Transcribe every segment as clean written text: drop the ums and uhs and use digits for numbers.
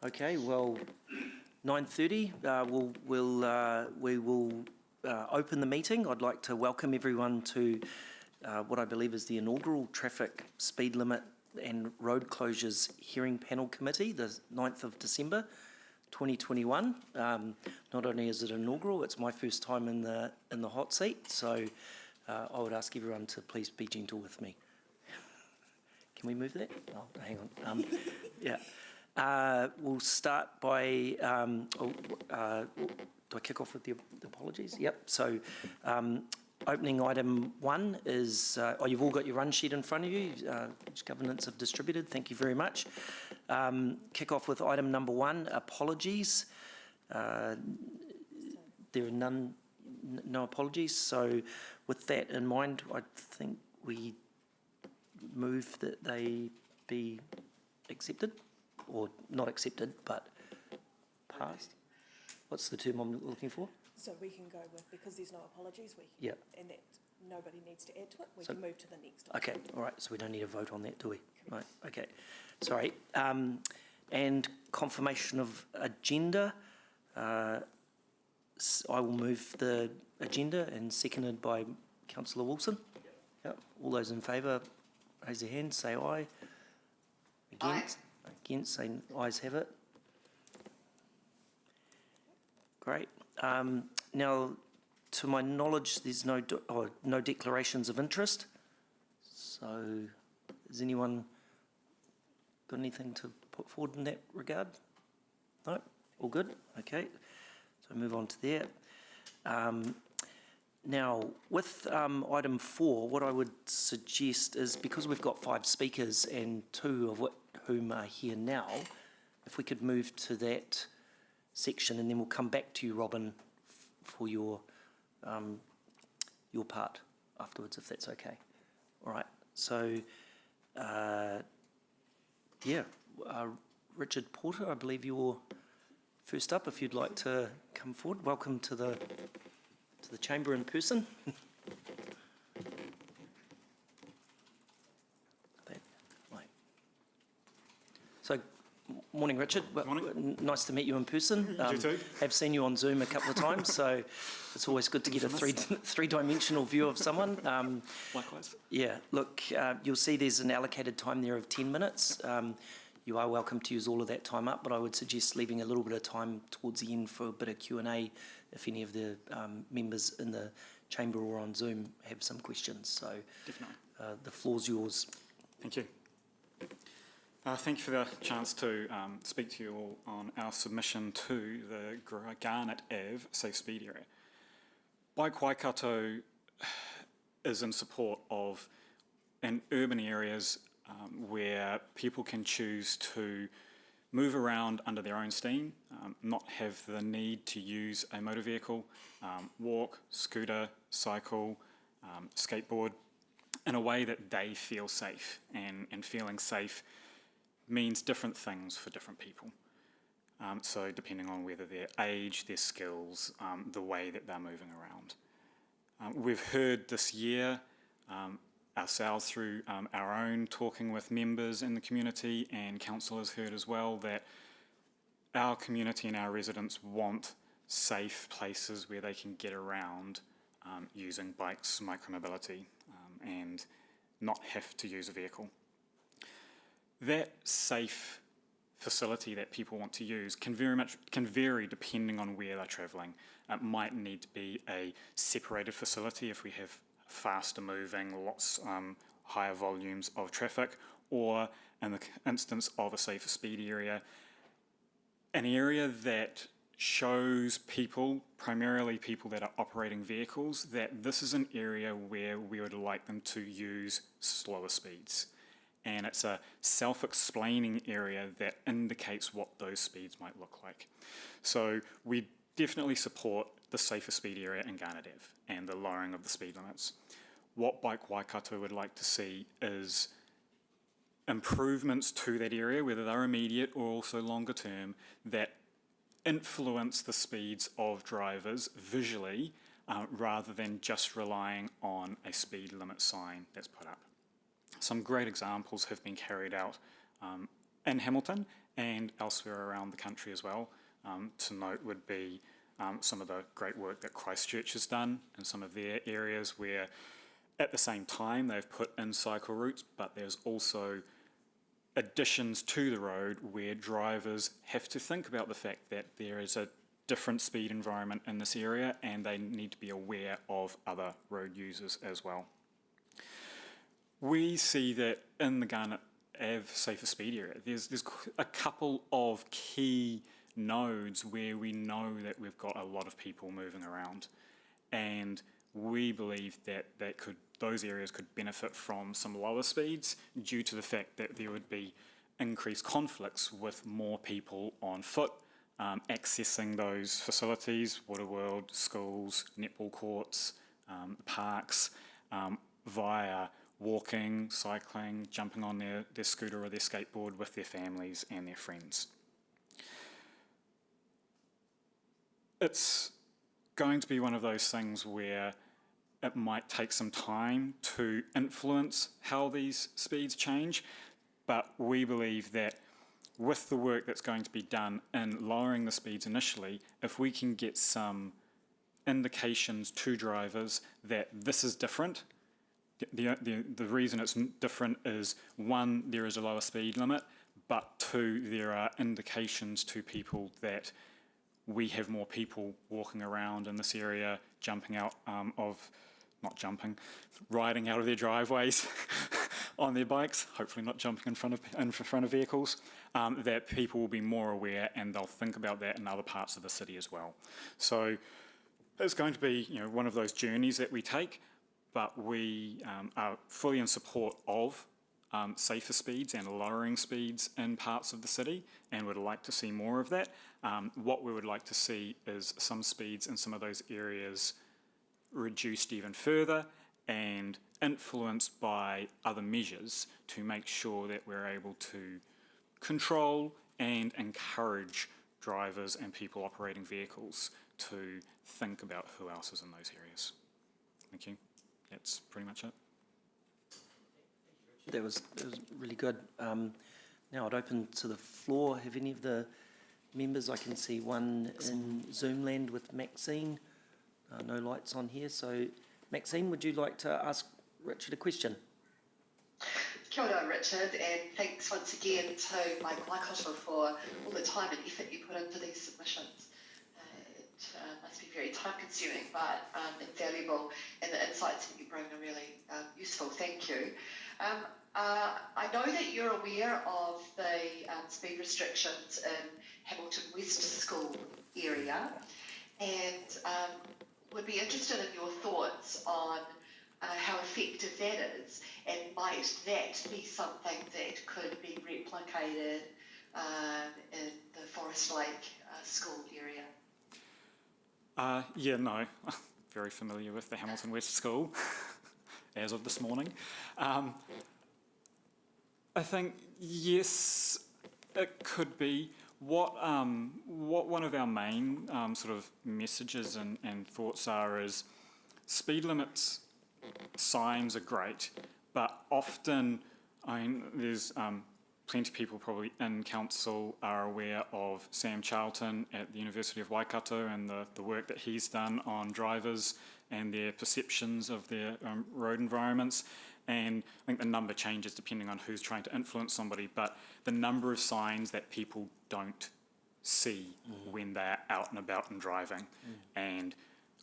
Okay, well, 9:30, we will open the meeting. I'd like to welcome everyone to what I believe is the inaugural Traffic Speed Limit and Road Closures Hearing Panel Committee, the 9th of December 2021. Not only is it inaugural, it's my first time in the hot seat, so I would ask everyone to please be gentle with me. Can we move that? Oh, hang on. Yeah. We'll start by, do I kick off with the apologies? Yep. So opening item 1 is, you've all got your run sheet in front of you, which governance have distributed. Thank you very much. Kick off with item number 1, apologies. There are no apologies. So with that in mind, I think we move that they be accepted, or not accepted, but passed. What's the term I'm looking for? So we can go with, because there's no apologies, Yeah. And that nobody needs to add to it, we can move to the next item. Okay, all right, so we don't need a vote on that, do we? Right, okay, sorry. And confirmation of agenda. I will move the agenda, and seconded by Councillor Wilson. Yep. All those in favour, raise their hand, say aye. Against? Aye. Against, say ayes have it. Great. Now, to my knowledge, there's no declarations of interest. So, has anyone got anything to put forward in that regard? No? All good? Okay. So move on to that. Now, with item 4, what I would suggest is, because we've got 5 speakers and 2 of whom are here now, if we could move to that section, and then we'll come back to you, Robin, for your part afterwards, if that's okay. All right. So, Richard Porter, I believe you're first up. If you'd like to come forward, welcome to the chamber in person. So, morning, Richard. Morning. Nice to meet you in person. You too. I've seen you on Zoom a couple of times, so it's always good to get a three-dimensional view of someone. Likewise. Yeah, look, you'll see there's an allocated time there of 10 minutes. You are welcome to use all of that time up, but I would suggest leaving a little bit of time towards the end for a bit of Q&A if any of the members in the chamber or on Zoom have some questions. So definitely. The floor's yours. Thank you. Thank you for the chance to speak to you all on our submission to the Garnet Ave Safe Speed Area. Bike Waikato is in support of, in urban areas, where people can choose to move around under their own steam, not have the need to use a motor vehicle, walk, scooter, cycle, skateboard, in a way that they feel safe. And feeling safe means different things for different people. So depending on whether their age, their skills, the way that they're moving around. We've heard this year, ourselves through our own talking with members in the community, and council has heard as well, that our community and our residents want safe places where they can get around using bikes, micromobility, and not have to use a vehicle. That safe facility that people want to use can vary depending on where they're travelling. It might need to be a separated facility if we have faster moving, lots higher volumes of traffic, or in the instance of a safer speed area, an area that shows people, primarily people that are operating vehicles, that this is an area where we would like them to use slower speeds. And it's a self-explaining area that indicates what those speeds might look like. So we definitely support the safer speed area in Garnet Ave and the lowering of the speed limits. What Bike Waikato would like to see is improvements to that area, whether they're immediate or also longer term, that influence the speeds of drivers visually rather than just relying on a speed limit sign that's put up. Some great examples have been carried out in Hamilton and elsewhere around the country as well. To note would be some of the great work that Christchurch has done in some of their areas where at the same time they've put in cycle routes, but there's also additions to the road where drivers have to think about the fact that there is a different speed environment in this area and they need to be aware of other road users as well. We see that in the Garnet Ave safer speed area, there's a couple of key nodes where we know that we've got a lot of people moving around, and we believe that those areas could benefit from some lower speeds due to the fact that there would be increased conflicts with more people on foot accessing those facilities, Waterworld, schools, netball courts, parks, via walking, cycling, jumping on their scooter or their skateboard with their families and their friends. It's going to be one of those things where it might take some time to influence how these speeds change, but we believe that with the work that's going to be done in lowering the speeds initially, if we can get some indications to drivers that this is different, the reason it's different is, one, there is a lower speed limit, but two, there are indications to people that we have more people walking around in this area, riding out of their driveways on their bikes, hopefully not jumping in front of vehicles, that people will be more aware and they'll think about that in other parts of the city as well. So it's going to be one of those journeys that we take, but we are fully in support of safer speeds and lowering speeds in parts of the city, and would like to see more of that. What we would like to see is some speeds in some of those areas reduced even further and influenced by other measures to make sure that we're able to control and encourage drivers and people operating vehicles to think about who else is in those areas. Thank you. That's pretty much it. That was really good. Now I'd open to the floor. Have any of the members, I can see one in Zoom land with Maxine. No lights on here. So Maxine, would you like to ask Richard a question? Kia ora, Richard, and thanks once again to Mike Waikato for all the time and effort you put into these submissions. It must be very time-consuming, but invaluable, and the insights that you bring are really useful. Thank you. I know that you're aware of the speed restrictions in Hamilton West School area, and would be interested in your thoughts on how effective that is, and might that be something that could be replicated in the Forest Lake school area? Yeah, no, very familiar with the Hamilton West School, as of this morning. I think, yes, it could be. What one of our main sort of messages and thoughts are is speed limits signs are great, but often, there's plenty of people probably in council are aware of Sam Charlton at the University of Waikato and the work that he's done on drivers and their perceptions of their road environments. And I think the number changes depending on who's trying to influence somebody, but the number of signs that people don't see when they're out and about and driving. And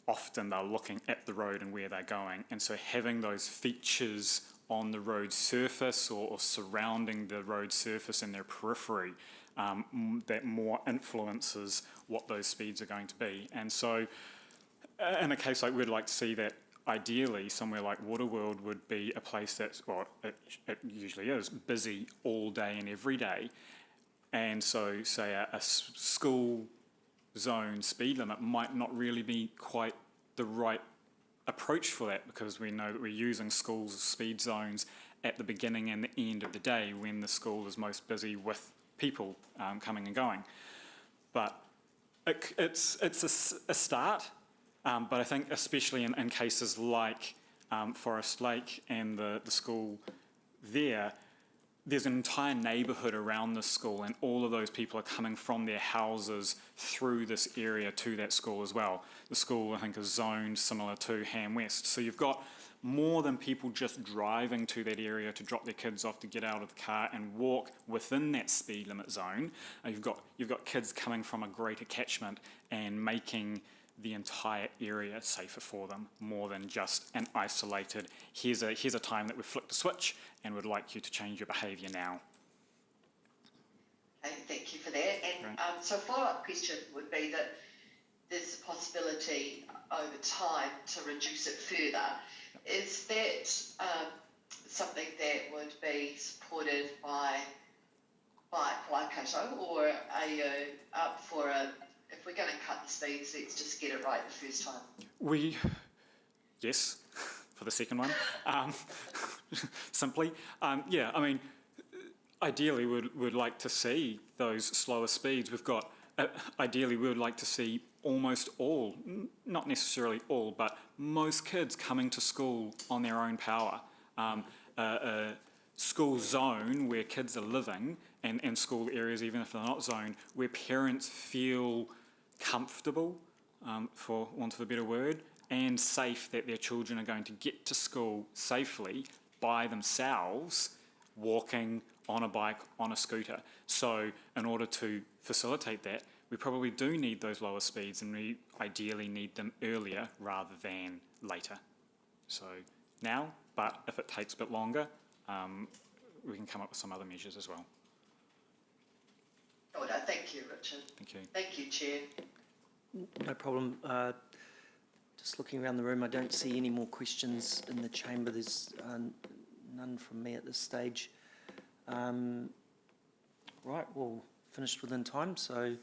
often they're looking at the road and where they're going. And so having those features on the road surface or surrounding the road surface in their periphery, that more influences what those speeds are going to be. And so in a case like we'd like to see that ideally somewhere like Waterworld would be a place that's, well, it usually is, busy all day and every day. And so say a school zone speed limit might not really be quite the right approach for that, because we know that we're using schools as speed zones at the beginning and the end of the day when the school is most busy with people coming and going. But it's a start, but I think especially in cases like Forest Lake and the school there, there's an entire neighbourhood around the school, and all of those people are coming from their houses through this area to that school as well. The school, I think, is zoned similar to Ham West. So you've got more than people just driving to that area to drop their kids off, to get out of the car and walk within that speed limit zone. You've got kids coming from a greater catchment and making the entire area safer for them, more than just an isolated, here's a time that we've flicked a switch and would like you to change your behaviour now. Okay, thank you for that. And so a follow-up question would be that there's a possibility over time to reduce it further. Is that something that would be supported by Waikato, or are you up for if we're going to cut the speeds, let's just get it right the first time? Yes, for the second one, simply. Yeah, I mean, ideally we'd like to see those slower speeds. We've got, ideally we would like to see almost all, not necessarily all, but most kids coming to school on their own power. A school zone where kids are living, and school areas, even if they're not zoned, where parents feel comfortable, for want of a better word, and safe that their children are going to get to school safely by themselves, walking, on a bike, on a scooter. So in order to facilitate that, we probably do need those lower speeds, and we ideally need them earlier rather than later. So now, but if it takes a bit longer, we can come up with some other measures as well. Oh, no, thank you, Richard. Thank you. Thank you, Chair. No problem. Just looking around the room, I don't see any more questions in the chamber. There's none from me at this stage. Right, well, finished within time. So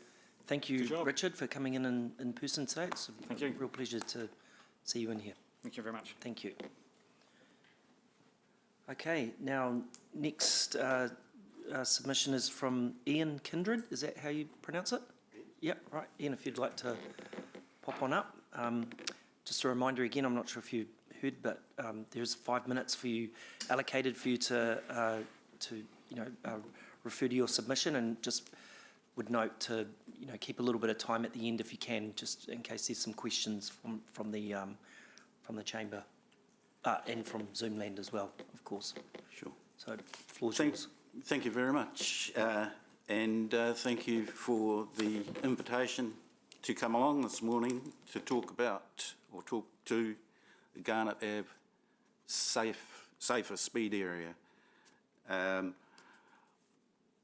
thank you, Richard, for coming in person today. It's a real pleasure to see you in here. Thank you very much. Thank you. Okay, now next submission is from Ian Kindred. Is that how you pronounce it? Yep, right. Ian, if you'd like to pop on up. Just a reminder again, I'm not sure if you heard, but there's 5 minutes for you, allocated for you to refer to your submission, and just would note to keep a little bit of time at the end if you can, just in case there's some questions from the chamber and from Zoomland as well, of course. Sure. So, floor's yours. Thank you very much, and thank you for the invitation to come along this morning to talk to the Garnet Ave safer speed area.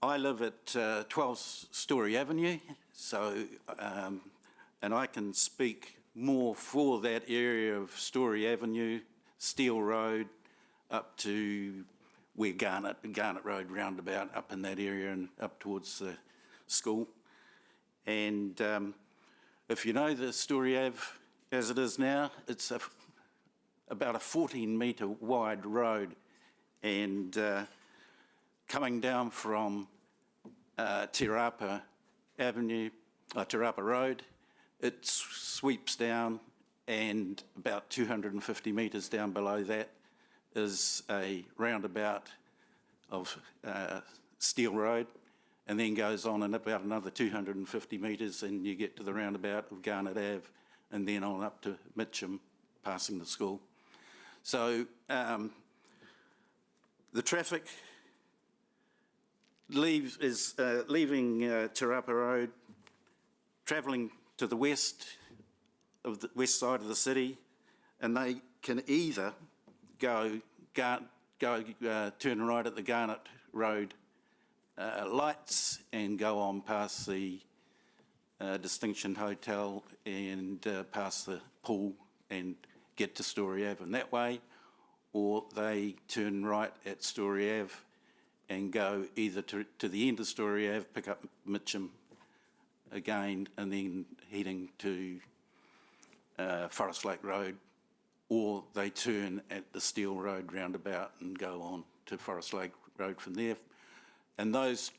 I live at 12 Story Avenue, so and I can speak more for that area of Story Avenue, Steel Road, up to where Garnet Road roundabout, up in that area and up towards the school. And if you know the Story Ave as it is now, it's about a 14-metre wide road, and coming down from Te Rapa Road, it sweeps down, and about 250 metres down below that is a roundabout of Steel Road, and then goes on and about another 250 metres and you get to the roundabout of Garnet Ave, and then on up to Mitcham, passing the school. So the traffic leaving Te Rapa Road, travelling to the west side of the city, and they can either turn right at the Garnet Road lights and go on past the Distinction Hotel and past the pool and get to Story Ave in that way, or they turn right at Story Ave and go either to the end of Story Ave, pick up Mitcham again, and then heading to Forest Lake Road, or they turn at the Steel Road roundabout and go on to Forest Lake Road from there. And those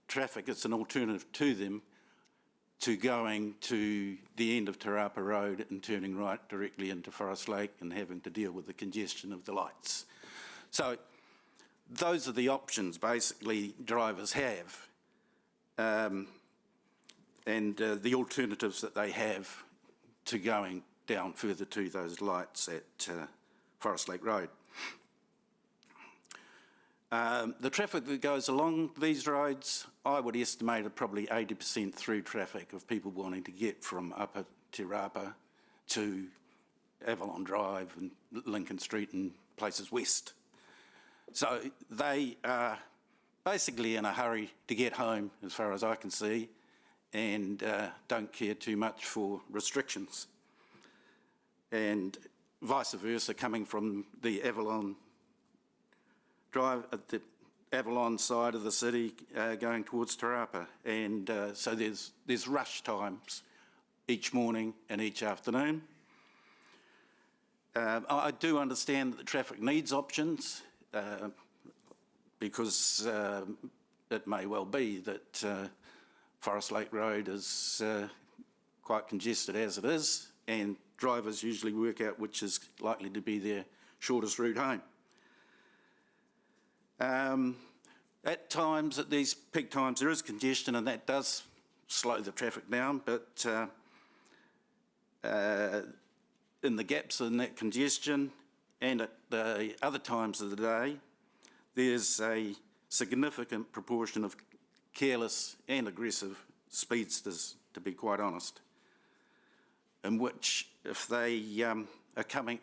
traffic, it's an alternative to them, to going to the end of Te Rapa Road and turning right directly into Forest Lake and having to deal with the congestion of the lights. So those are the options basically drivers have, and the alternatives that they have to going down further to those lights at Forest Lake Road. The traffic that goes along these roads, I would estimate are probably 80% through traffic of people wanting to get from Upper Te Rapa to Avalon Drive and Lincoln Street and places west. So they are basically in a hurry to get home, as far as I can see, and don't care too much for restrictions. And vice versa, coming from the Avalon Drive, at the Avalon side of the city, going towards Te Rapa. And so there's rush times each morning and each afternoon. I do understand that the traffic needs options, because it may well be that Forest Lake Road is quite congested as it is, and drivers usually work out which is likely to be their shortest route home. At times, at these peak times, there is congestion, and that does slow the traffic down, but in the gaps in that congestion and at the other times of the day, there's a significant proportion of careless and aggressive speedsters, to be quite honest, in which if they are coming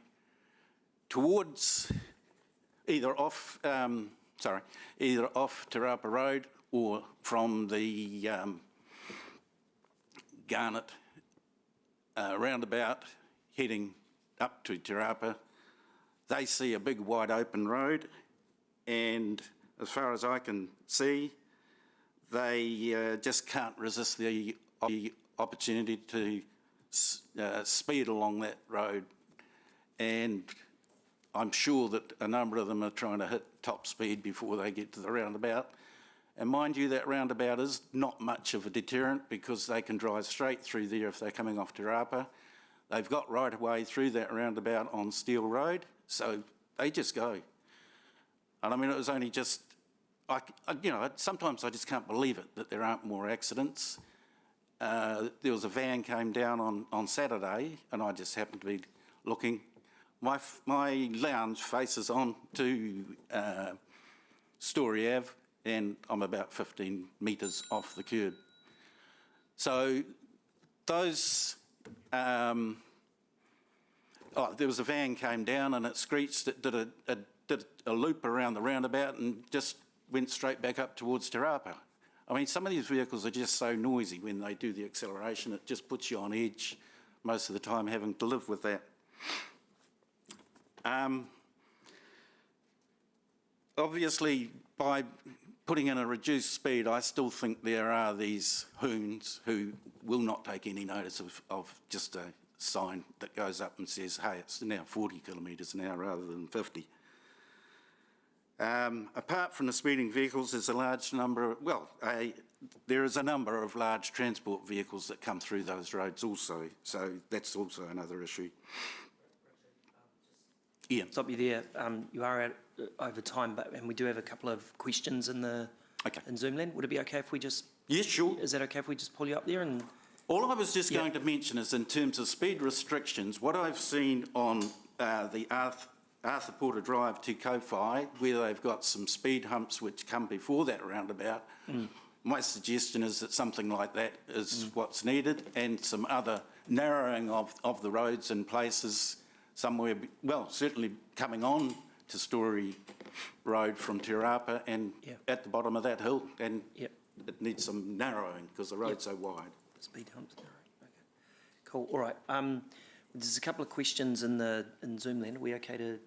towards either off Te Rapa Road or from the Garnet roundabout heading up to Te Rapa, they see a big wide open road, and as far as I can see, they just can't resist the opportunity to speed along that road. And I'm sure that a number of them are trying to hit top speed before they get to the roundabout. And mind you, that roundabout is not much of a deterrent, because they can drive straight through there if they're coming off Te Rapa. They've got right of way through that roundabout on Steel Road, so they just go. And I mean, it was only just, sometimes I just can't believe it that there aren't more accidents. There was a van came down on Saturday, and I just happened to be looking. My lounge faces on to Story Ave, and I'm about 15 metres off the curb. So those, there was a van came down and it screeched, it did a loop around the roundabout and just went straight back up towards Te Rapa. I mean, some of these vehicles are just so noisy when they do the acceleration, it just puts you on edge most of the time, having to live with that. Obviously, by putting in a reduced speed, I still think there are these hoons who will not take any notice of just a sign that goes up and says, hey, it's now 40 kilometres an hour rather than 50. Apart from the speeding vehicles, there's a large number of, there is a number of large transport vehicles that come through those roads also, so that's also another issue. Ian. Stop you there. You are at over time, and we do have a couple of questions in Zoom land. Would it be okay if we just... Yes, sure. Is that okay if we just pull you up there? And all I was just going to mention is, in terms of speed restrictions, what I've seen on the Arthur Porter Drive to Kowhai, where they've got some speed humps which come before that roundabout, my suggestion is that something like that is what's needed, and some other narrowing of the roads in places somewhere, well, certainly coming on to Story Road from Te Rapa and at the bottom of that hill, and it needs some narrowing because the road's so wide. Speed humps narrowing. Okay. Cool. All right. There's a couple of questions in Zoom land. Are we okay to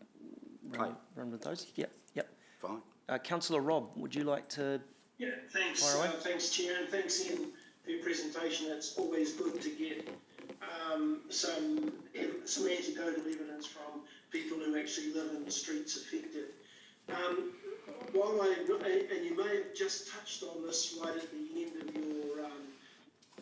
run with those? Yep. Fine. Councillor Rob, would you like to? Yeah, thanks. Thanks, Chair, and thanks, Ian, for your presentation. It's always good to get some anecdotal evidence from people who actually live in the streets affected. And you may have just touched on this right at the end of your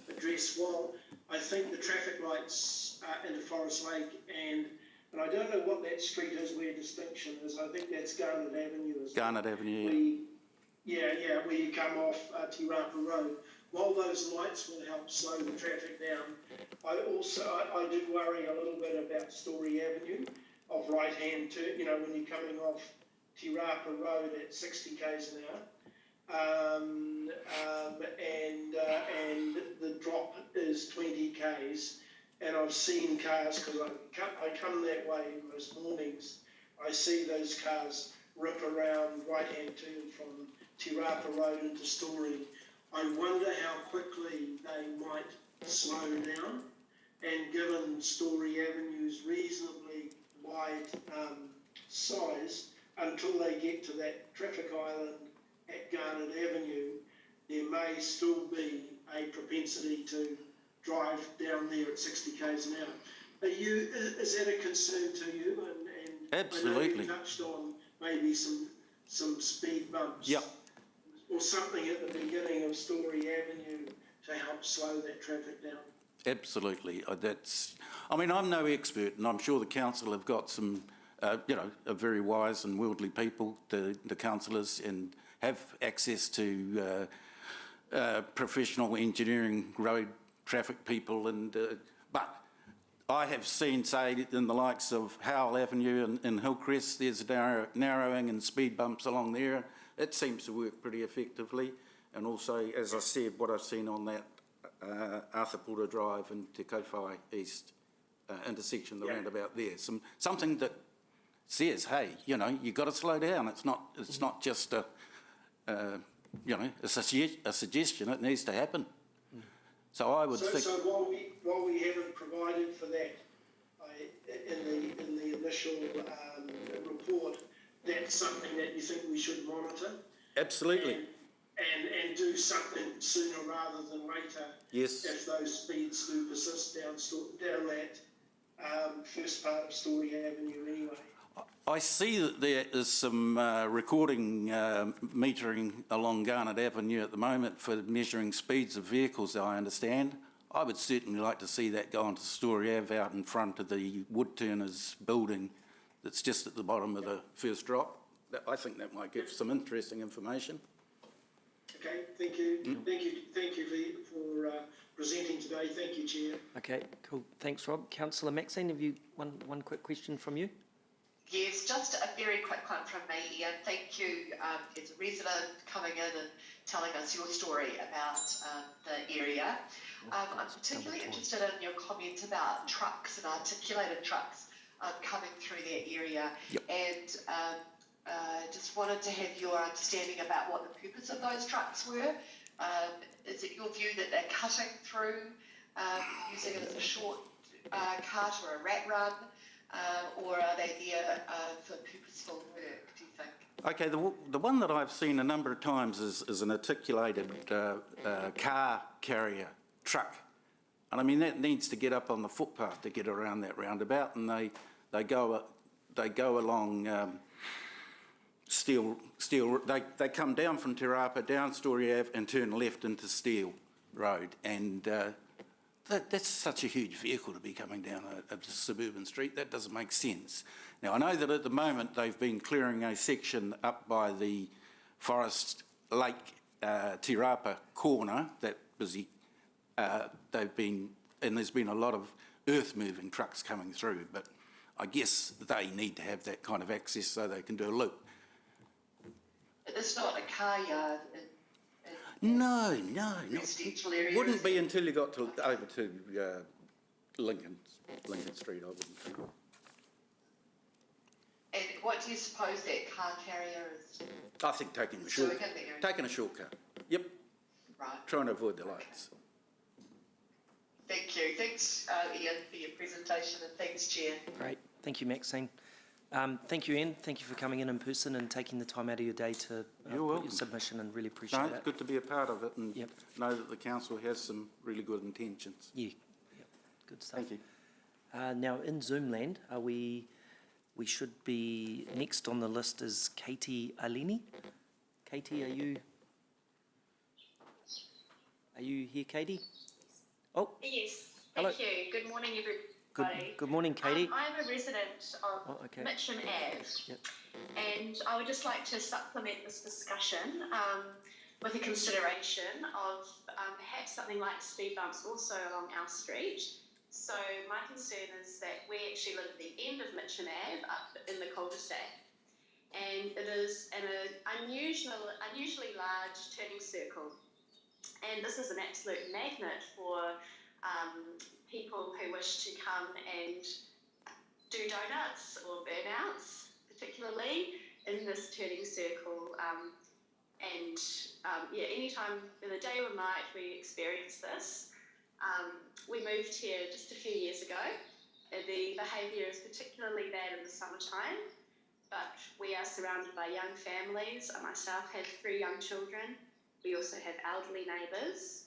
address, while I think the traffic lights into Forest Lake and And I don't know what that street is where Distinction is. I think that's Garnet Avenue, isn't it? Garnet Avenue, Where you come off Te Rapa Road. While those lights will help slow the traffic down, I do worry a little bit about Story Avenue of right-hand turn, when you're coming off Te Rapa Road at 60 k's an hour. And the drop is 20 k's. And I've seen cars, because I come that way most mornings, I see those cars rip around right-hand turn from Te Rapa Road into Story. I wonder how quickly they might slow down, and given Story Avenue's reasonably wide size, until they get to that traffic island at Garnet Avenue, there may still be a propensity to drive down there at 60 k's an hour. Is that a concern to you? And Absolutely. I know you touched on maybe some speed bumps. Yep. Or something at the beginning of Story Avenue to help slow that traffic down. Absolutely. I'm no expert, and I'm sure the council have got some, are very wise and worldly people, the councillors, and have access to professional engineering road traffic people, but I have seen, say, in the likes of Howell Avenue and Hillcrest, there's narrowing and speed bumps along there. It seems to work pretty effectively. And also, as I said, what I've seen on that Arthur Porter Drive and Te Kowhai East intersection, the roundabout there, something that says, hey, you've got to slow down. It's not just a suggestion. It needs to happen. So I would think. So while we haven't provided for that in the initial report, that's something that you think we should monitor. Absolutely. And do something sooner rather than later. Yes. If those speeds do persist down that first part of Story Avenue anyway. I see that there is some recording metering along Garnet Avenue at the moment for measuring speeds of vehicles, I understand. I would certainly like to see that go onto Story Ave out in front of the Woodturners building that's just at the bottom of the first drop. I think that might give some interesting information. Okay, thank you. Thank you for presenting today. Thank you, Chair. Okay, cool. Thanks, Rob. Councillor Maxine, have you one quick question from you? Yes, just a very quick one from me, Ian. Thank you as a resident coming in and telling us your story about the area. I'm particularly interested in your comment about trucks and articulated trucks coming through that area. Yep. And just wanted to have your understanding about what the purpose of those trucks were. Is it your view that they're cutting through, using it as a short cut or a rat run? Or are they there for purposeful work, do you think? Okay, the one that I've seen a number of times is an articulated car carrier truck. And I mean, that needs to get up on the footpath to get around that roundabout, and they go along they come down from Te Rapa, down Story Ave, and turn left into Steel Road. And that's such a huge vehicle to be coming down a suburban street. That doesn't make sense. Now, I know that at the moment they've been clearing a section up by the Forest Lake Te Rapa corner, that busy. There's been a lot of earth-moving trucks coming through, but I guess they need to have that kind of access so they can do a loop. It's not a car yard. No. Residential area. Wouldn't be until you got over to Lincoln Street, I wouldn't think. And what do you suppose that car carrier is? I think taking a shortcut. Yep. Right. Trying to avoid the lights. Thank you. Thanks, Ian, for your presentation, and thanks, Chair. Great. Thank you, Maxine. Thank you, Ian. Thank you for coming in person and taking the time out of your day to put your submission, and really appreciate it. It's good to be a part of it and know that the council has some really good intentions. Yeah, good stuff. Thank you. Now, in Zoom land, we should be, next on the list is Katie Alini. Katie, are you here, Katie? Oh. Yes, hello. thank you. Good morning, everybody. Good morning, Katie. I'm a resident of Mitcham Ave, and I would just like to supplement this discussion with a consideration of perhaps something like speed bumps also along our street. So my concern is that we actually live at the end of Mitcham Ave, up in the cul-de-sac, and it is an unusually large turning circle. And this is an absolute magnet for people who wish to come and do donuts or burnouts, particularly in this turning circle. Any time in the day or night we experience this. We moved here just a few years ago. The behaviour is particularly bad in the summertime, but we are surrounded by young families. I myself have 3 young children. We also have elderly neighbours,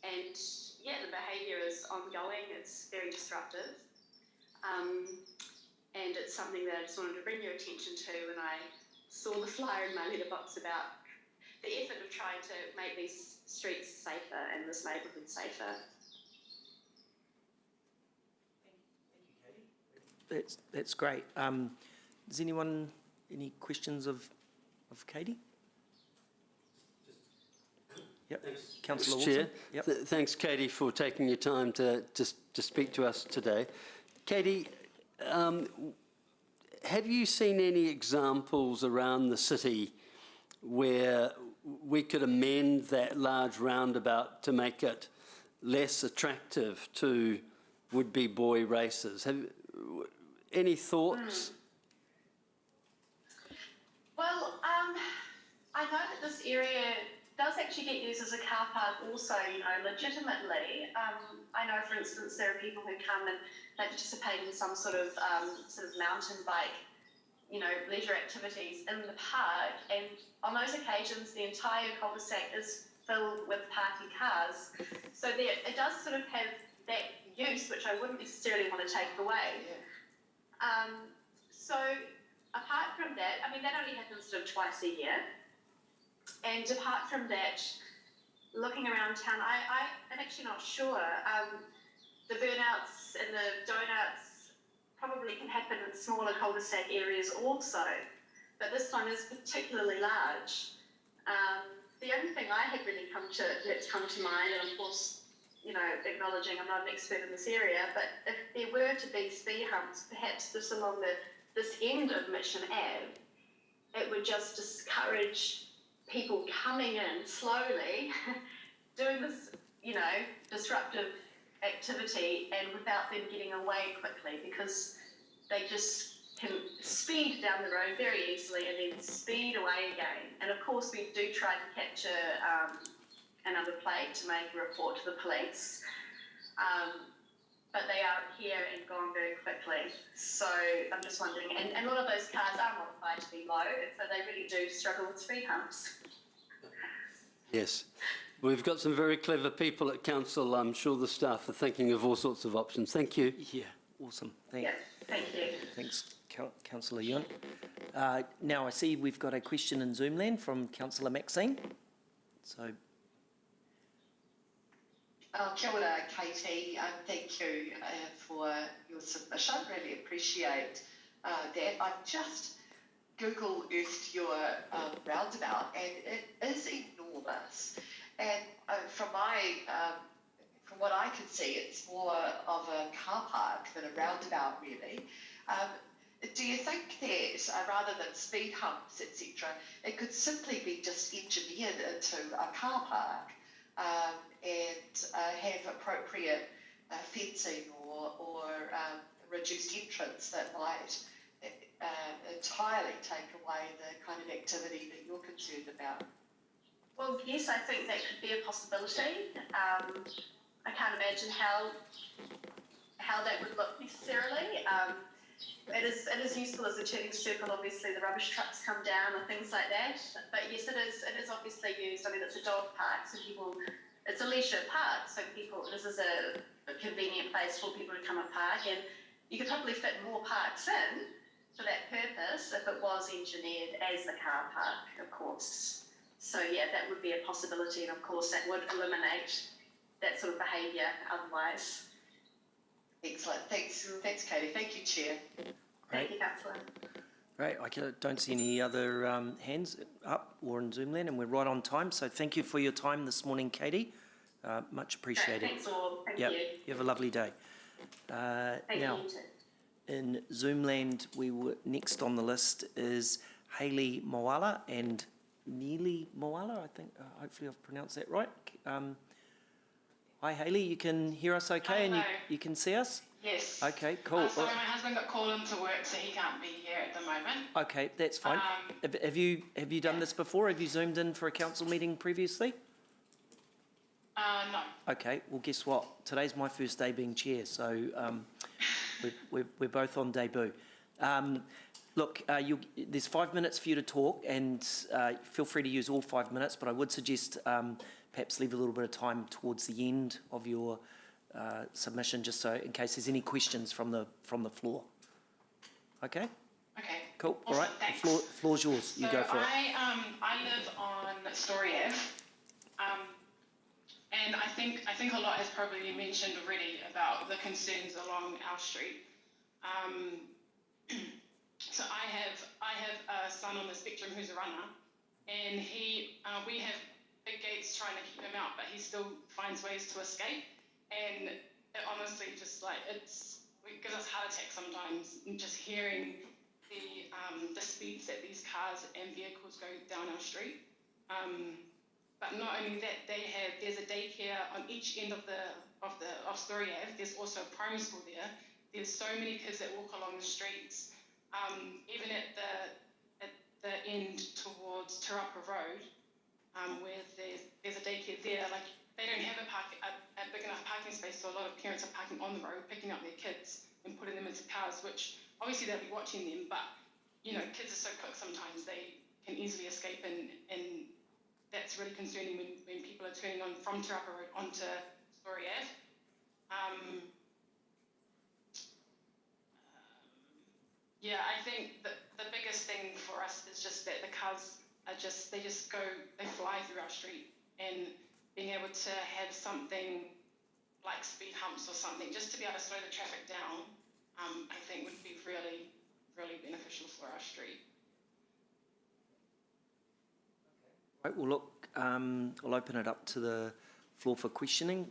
and the behaviour is ongoing. It's very disruptive, and it's something that I just wanted to bring your attention to when I saw the flyer in my letterbox about the effort of trying to make these streets safer and this neighbourhood safer. That's great. Does anyone any questions of Katie? Yep. Councillor Chair. Wilson. Yep. Thanks, Katie, for taking your time to speak to us today. Katie, have you seen any examples around the city where we could amend that large roundabout to make it less attractive to would-be boy racers? Any thoughts? Well, I know that this area does actually get used as a car park also, legitimately. I know, for instance, there are people who come and they participate in some sort of mountain bike, leisure activities in the park, and on those occasions the entire cul-de-sac is filled with parking cars. So it does sort of have that use, which I wouldn't necessarily want to take away. So apart from that, that only happens sort of twice a year. And apart from that, looking around town, I'm actually not sure. The burnouts and the donuts probably can happen in smaller cul-de-sac areas also, but this one is particularly large. The only thing I had really that's come to mind, and of course, acknowledging I'm not an expert in this area, but if there were to be speed humps, perhaps just along this end of Mitcham Ave, it would just discourage people coming in slowly, doing this, disruptive activity, and without them getting away quickly, because they just can speed down the road very easily and then speed away again. And of course, we do try to capture another plate to make a report to the police, but they are here and gone very quickly. So I'm just wondering, and a lot of those cars are modified to be low, and so they really do struggle with speed humps. Yes. We've got some very clever people at council. I'm sure the staff are thinking of all sorts of options. Thank you. Yeah, awesome. Thank you. Thanks, Councillor Yuan. Now I see we've got a question in Zoom land from Councillor Maxine. So. Kia ora, Katie. Thank you for your submission. Really appreciate that. I've just Google Earthed your roundabout, and it is enormous. And from what I can see, it's more of a car park than a roundabout, really. Do you think that rather than speed humps, etc., it could simply be just engineered into a car park and have appropriate fencing or reduced entrance that might entirely take away the kind of activity that you're concerned about? Well, yes, I think that could be a possibility. I can't imagine how that would look necessarily. It is useful as a turning circle. Obviously, the rubbish trucks come down and things like that. But yes, it is obviously used. It's a dog park, so it's a leisure park, so this is a convenient place for people to come and park, and you could probably fit more parks in for that purpose if it was engineered as the car park, of course. So yeah, that would be a possibility, and of course that would eliminate that sort of behaviour otherwise. Excellent. Thanks, Katie. Thank you, Chair. Thank you, Councillor. Great. Don't see any other hands up or in Zoom land, and we're right on time. So thank you for your time this morning, Katie. Much appreciated. Thanks all. Thank Yep. you. You have a lovely day. Thank Now, you too. in Zoom land, next on the list is Hayley Moala and Neely Moala. I think, hopefully I've pronounced that right. Hi, Hayley. You can hear us okay, and Hello. you can see us? Yes. Okay, cool. Sorry, my husband got called into work, so he can't be here at the moment. Okay, that's fine. Have you done this before? Have you Zoomed in for a council meeting previously? No. Okay, well, guess what? Today's my first day being chair, so we're both on debut. Look, there's 5 minutes for you to talk, and feel free to use all 5 minutes, but I would suggest perhaps leave a little bit of time towards the end of your submission, just so in case there's any questions from the floor. Okay? Okay. Cool. Awesome, All right. thanks. The floor's yours. You go for it. I live on Story Ave, and I think a lot has probably been mentioned already about the concerns along our street. So I have a son on the spectrum who's a runner, and we have big gates trying to keep him out, but he still finds ways to escape, and it honestly just it gives us heart attacks sometimes just hearing the speeds that these cars and vehicles go down our street. But not only that, there's a daycare on each end of Story Ave. There's also a primary school there. There's so many kids that walk along the streets. Even at the end towards Turapa Road, where there's a daycare there, like they don't have a big enough parking space, so a lot of parents are parking on the road, picking up their kids and putting them into cars, which obviously they'll be watching them, but kids are so quick sometimes they can easily escape, and that's really concerning when people are turning on from Turapa Road onto Story Ave. Yeah, I think that the biggest thing for us is just that the cars they fly through our street, and being able to have something like speed humps or something just to be able to slow the traffic down, I think would be really, really beneficial for our street. Right, well, look, I'll open it up to the floor for questioning.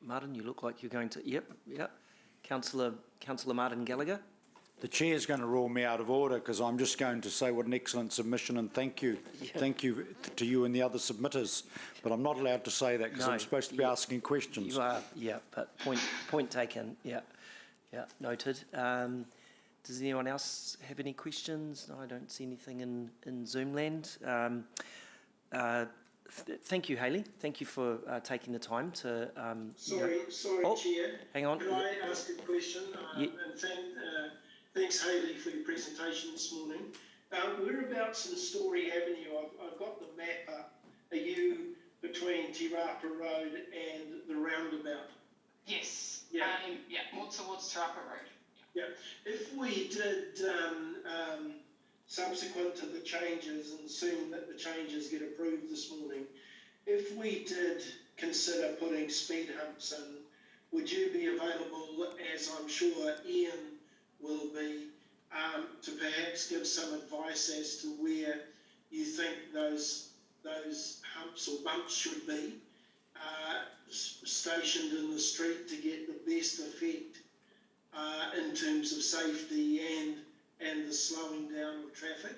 Martin, you look like you're going to... Yep. Councillor Martin Gallagher. The chair's going to rule me out of order because I'm just going to say what an excellent submission and thank you. Yeah. Thank you to you and the other submitters. But I'm not allowed to say that because I'm supposed to be asking questions. You are, yeah, but point taken, yeah, noted. Does anyone else have any questions? No, I don't see anything in Zoom land. Thank you, Hayley. Thank you for taking the time to... Sorry, Chair. Hang on. Can I ask a question? And thanks, Hayley, for your presentation this morning. Whereabouts in Story Avenue? I've got the map up. Are you between Tirapa Road and the roundabout? Yes. Yeah. More towards Turapa Road. Yeah. If we did, subsequent to the changes, and assume that the changes get approved this morning, if we did consider putting speed humps in, would you be available, as I'm sure Ian will be, to perhaps give some advice as to where you think those humps or bumps should be stationed in the street to get the best effect in terms of safety and the slowing down of traffic?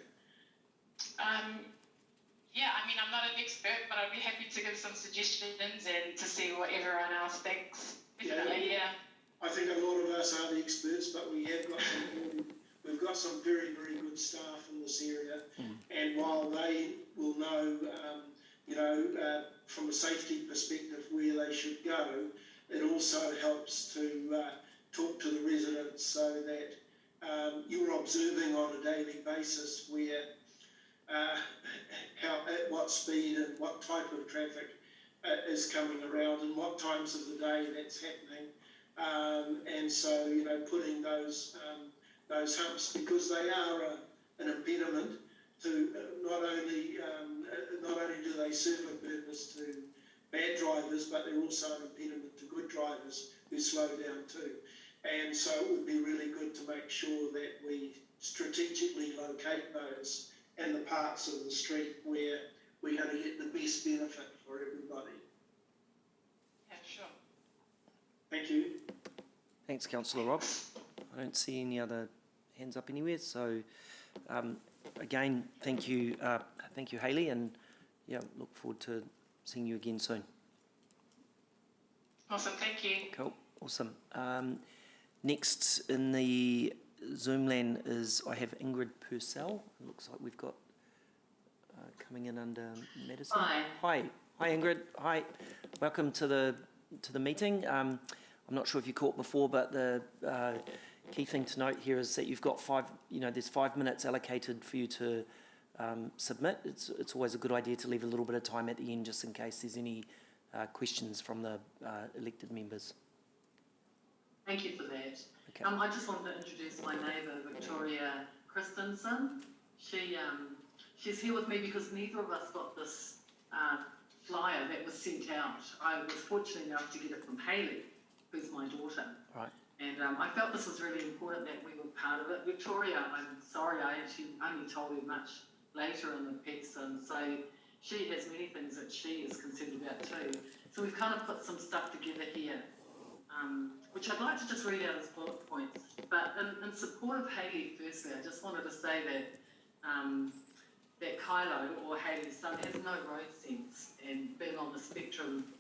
I'm not an expert, but I'd be happy to give some suggestions and to see what everyone else thinks. Definitely, yeah. I think a lot of us are the experts, but we've got some very, very good staff in this area, and while they will know, from a safety perspective where they should go, it also helps to talk to the residents so that you're observing on a daily basis where at what speed and what type of traffic is coming around and what times of the day that's happening, and so putting those humps, because they are an impediment to not only do they serve a purpose to bad drivers, but they're also an impediment to good drivers who slow down too. And so it would be really good to make sure that we strategically locate those in the parts of the street where we're going to get the best benefit for everybody. Yeah, sure. Thank you. Thanks, Councillor Rob. I don't see any other hands up anywhere, so again, thank you, Hayley, and yeah, look forward to seeing you again soon. Awesome, thank you. Cool, awesome. Next in the Zoom land is I have Ingrid Purcell. It looks like we've got coming in under medicine. Hi Ingrid. Hi, welcome to the meeting. I'm not sure if you caught before, but the key thing to note here is that you've got there's 5 minutes allocated for you to submit. It's always a good idea to leave a little bit of time at the end just in case there's any questions from the elected members. Thank you for that. Okay. I just wanted to introduce my neighbour, Victoria Christensen. She's here with me because neither of us got this flyer that was sent out. I was fortunate enough to get it from Hayley, who's my daughter. Right. And I felt this was really important that we were part of it. Victoria, I'm sorry, I actually only told her much later in the piece, and so she has many things that she is concerned about too. So we've kind of put some stuff together here, which I'd like to just read out as bullet points. But in support of Hayley, firstly, I just wanted to say that that Kylo, or Hayley's son, has no road sense, and being on the spectrum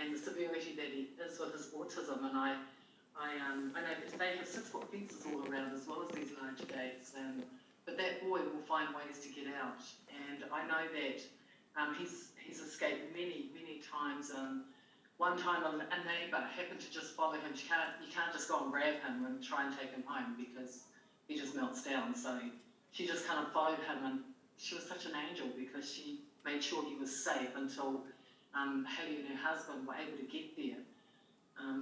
and the severity that he is with his autism, and I know that they have 6-foot fences all around as well as these large gates, but that boy will find ways to get out. And I know that he's escaped many times. One time a neighbour happened to just follow him. You can't just go and grab him and try and take him home because he just melts down. So she just kind of followed him, and she was such an angel because she made sure he was safe until Hayley and her husband were able to get there.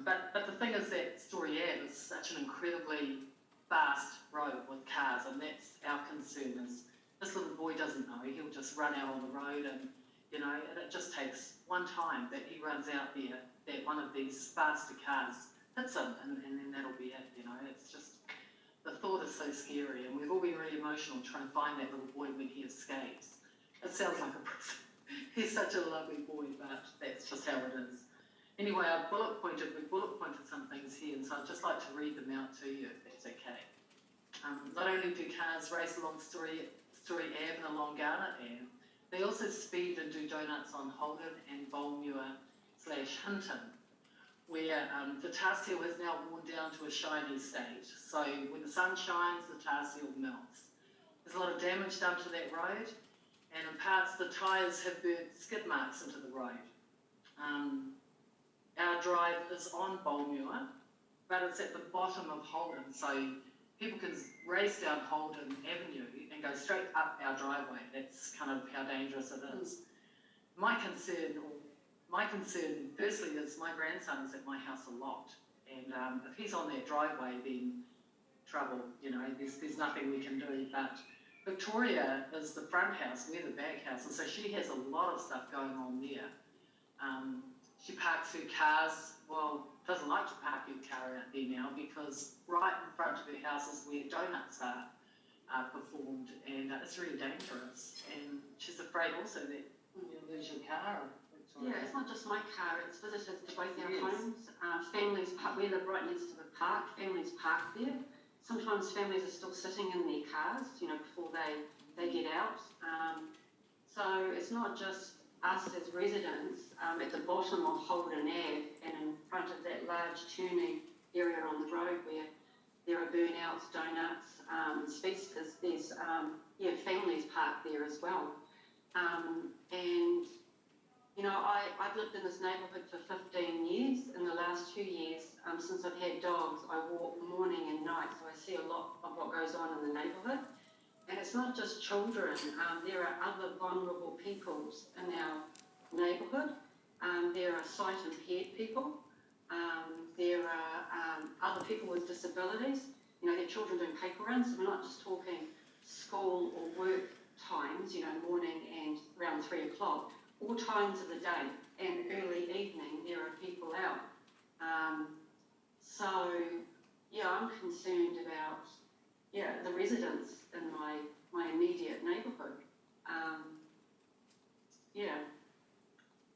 But the thing is that Story Ave is such an incredibly fast road with cars, and that's our concern. Is this little boy doesn't know, he'll just run out on the road, and and it just takes one time that he runs out there that one of these faster cars hits him, and then that'll be it. It's just, the thought is so scary, and we've all been really emotional trying to find that little boy when he escapes. It sounds like a prison. He's such a lovely boy, but that's just how it is. Anyway, we bullet pointed some things here, and so I'd just like to read them out to you, if that's okay. Not only do cars race along Story Ave and along Garnet Ave, they also speed and do donuts on Holden and Bolmuir/Hinton, where the tar seal has now worn down to a shiny state. So when the sun shines, the tar seal melts. There's a lot of damage done to that road, and in parts the tyres have burnt skid marks into the road. Our drive is on Bolmuir, but it's at the bottom of Holden, so people can race down Holden Avenue and go straight up our driveway. That's kind of how dangerous it is. My concern firstly is my grandson is at my house a lot, and if he's on that driveway, then trouble, there's nothing we can do. But Victoria is the front house, we're the back house, and so she has a lot of stuff going on there. She parks her cars, doesn't like to park her car out there now because right in front of her house is where donuts are performed, and it's really dangerous. And she's afraid also that you'll lose your car. Yeah, it's not just my car, it's visitors to both our homes. Families park, we live right next to the park, families park there. Sometimes families are still sitting in their cars, before they get out. So it's not just us as residents at the bottom of Holden Ave and in front of that large turning area on the road where there are burnouts, donuts, speedsters. There's families parked there as well. I've lived in this neighbourhood for 15 years. In the last 2 years, since I've had dogs, I walk morning and night, so I see a lot of what goes on in the neighbourhood. And it's not just children. There are other vulnerable peoples in our neighbourhood. There are sight-impaired people. There are other people with disabilities. There are children doing paper runs. So we're not just talking school or work times, morning and around 3 o'clock. all times of the day and early evening there are people out. So, yeah, I'm concerned about, the residents in my immediate neighbourhood.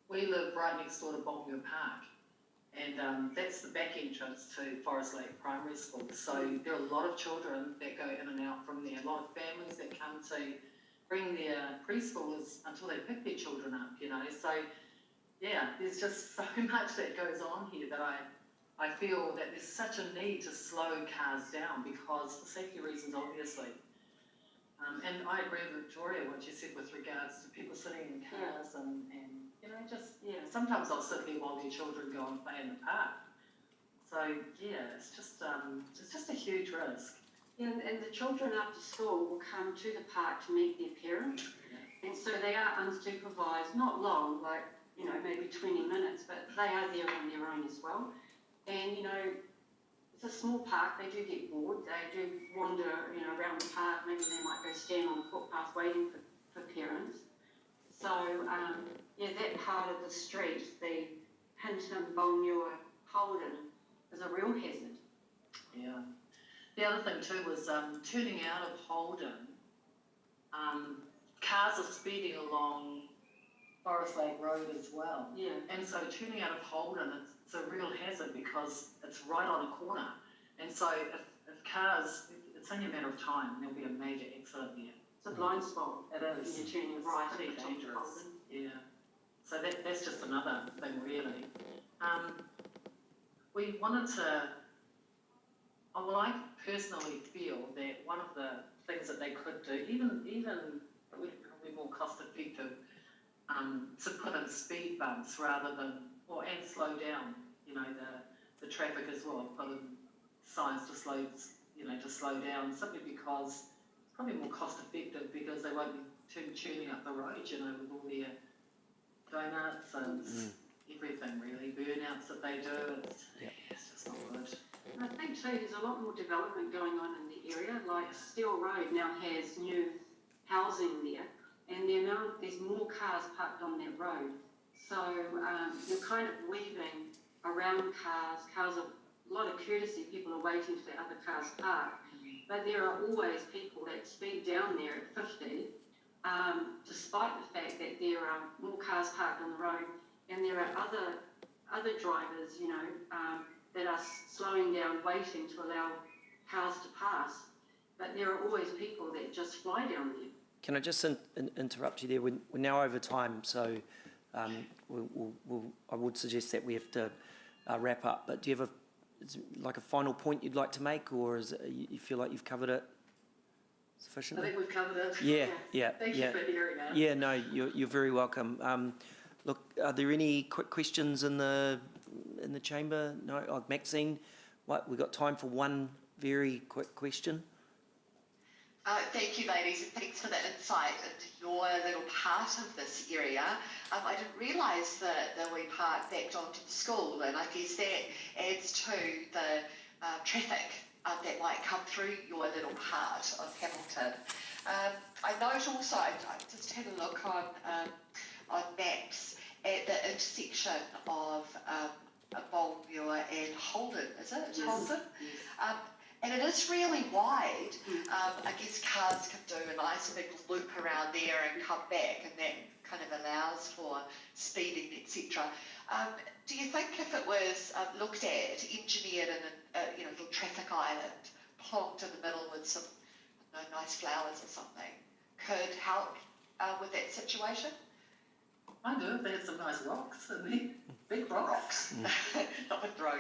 We live right next door to Behaviour Park, and that's the back entrance to Forest Lake Primary School. So there are a lot of children that go in and out from there, a lot of families that come to bring their preschoolers until they pick their children up, So, there's just so much that goes on here that I feel that there's such a need to slow cars down because for safety reasons, obviously. And I agree with Victoria, what you said with regards to people sitting in cars and sometimes I'll sit there while their children go and play in the park. So, it's just a huge risk. Yeah, and the children after school will come to the park to meet their parents. And so they are unsupervised, not long, like, maybe 20 minutes, but they are there on their own as well. And, it's a small park, they do get bored, they do wander, around the park, maybe they might go stand on the footpath waiting for parents. So, that part of the street, the Hinton, Bolnure, Holden, is a real hazard. Yeah. The other thing too was turning out of Holden, cars are speeding along Forest Lake Road as well. Yeah. And so turning out of Holden, it's a real hazard because it's right on a corner. And so if cars, it's only a matter of time, there'll be a major accident there. It's a blind spot. It is. When you're turning right Pretty onto dangerous. Holden. Yeah. So that's just another thing really. We wanted to, I personally feel that one of the things that they could do, even it would be more cost effective, to put in speed bumps rather than, and slow down, the traffic as well, put in signs to slow down, simply because it's probably more cost effective because they won't be tuning up the road, with all their donuts and everything really, burnouts that they do, it's just not good. And I think too, there's a lot more development going on in the area, like Steel Road now has new housing there, and there's more cars parked on that road. So you're kind of weaving around cars are a lot of courtesy, people are waiting for the other cars parked, but there are always people that speed down there at 50, despite the fact that there are more cars parked on the road, and there are other drivers, that are slowing down, waiting to allow cars to pass, but there are always people that just fly down there. Can I just interrupt you there? We're now over time, so I would suggest that we have to wrap up. But do you have a final point you'd like to make, or you feel like you've covered it sufficiently? I think we've covered it. Yeah. Thank you for hearing us. Yeah, no, you're very welcome. Look, are there any quick questions in the chamber? No, Maxine. We've got time for one very quick question. Thank you, ladies, and thanks for that insight into your little part of this area. I didn't realise that the wee park backed onto the school, and I guess that adds to the traffic that might come through your little part of Hamilton. I note also, I just had a look on maps at the intersection of Bolnure and Holden, is it? Yes. Holden? Yes. And it is really wide. I guess cars can do a nice big loop around there and come back, and that kind of allows for speeding, etc. Do you think if it was looked at, engineered in a little traffic island, plonked in the middle with some nice flowers or something, could help with that situation? I do, if they had some nice rocks in there. Big rocks. Not with drone.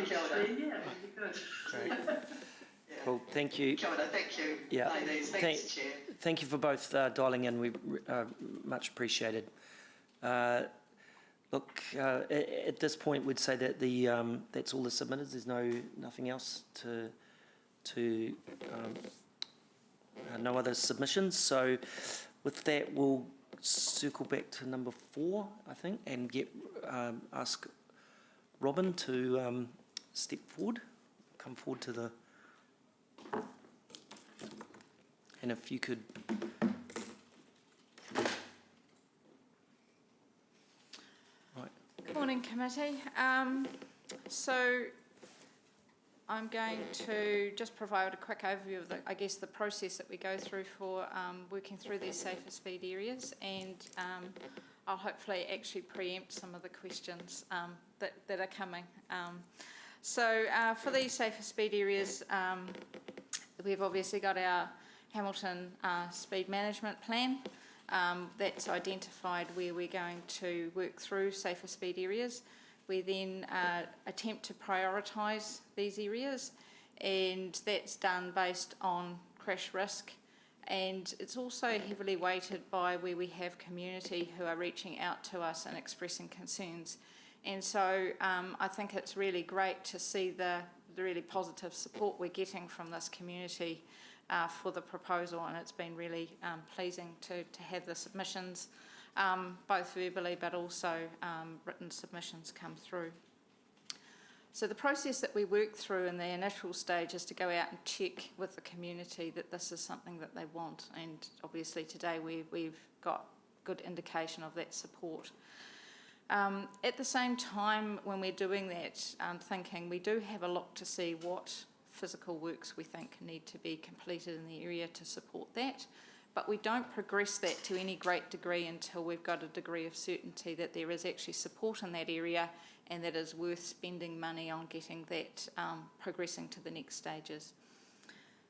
Kia ora. Yeah, that'd be good. Great. Cool, thank you. Kia ora, thank you. Yeah. Ladies. Thanks, Chair. Thank you for both dialing in. We much appreciated. Look, at this point, we'd say that that's all the submitters. There's nothing else no other submissions. So, with that, we'll circle back to number 4, I think, and ask Robin to step forward, come forward to the, and if you could morning, committee. So I'm going to just provide a quick overview of the process that we go through for working through these safer speed areas, and I'll hopefully actually preempt some of the questions that are coming. So for these safer speed areas, we've obviously got our Hamilton Speed Management Plan. That's identified where we're going to work through safer speed areas. We then attempt to prioritise these areas, and that's done based on crash risk, and it's also heavily weighted by where we have community who are reaching out to us and expressing concerns. And so I think it's really great to see the really positive support we're getting from this community for the proposal, and it's been really pleasing to have the submissions, both verbally but also written submissions come through. So the process that we work through in the initial stage is to go out and check with the community that this is something that they want, and obviously today we've got good indication of that support. At the same time, when we're doing that thinking, we do have a look to see what physical works we think need to be completed in the area to support that, but we don't progress that to any great degree until we've got a degree of certainty that there is actually support in that area and that is worth spending money on getting that progressing to the next stages.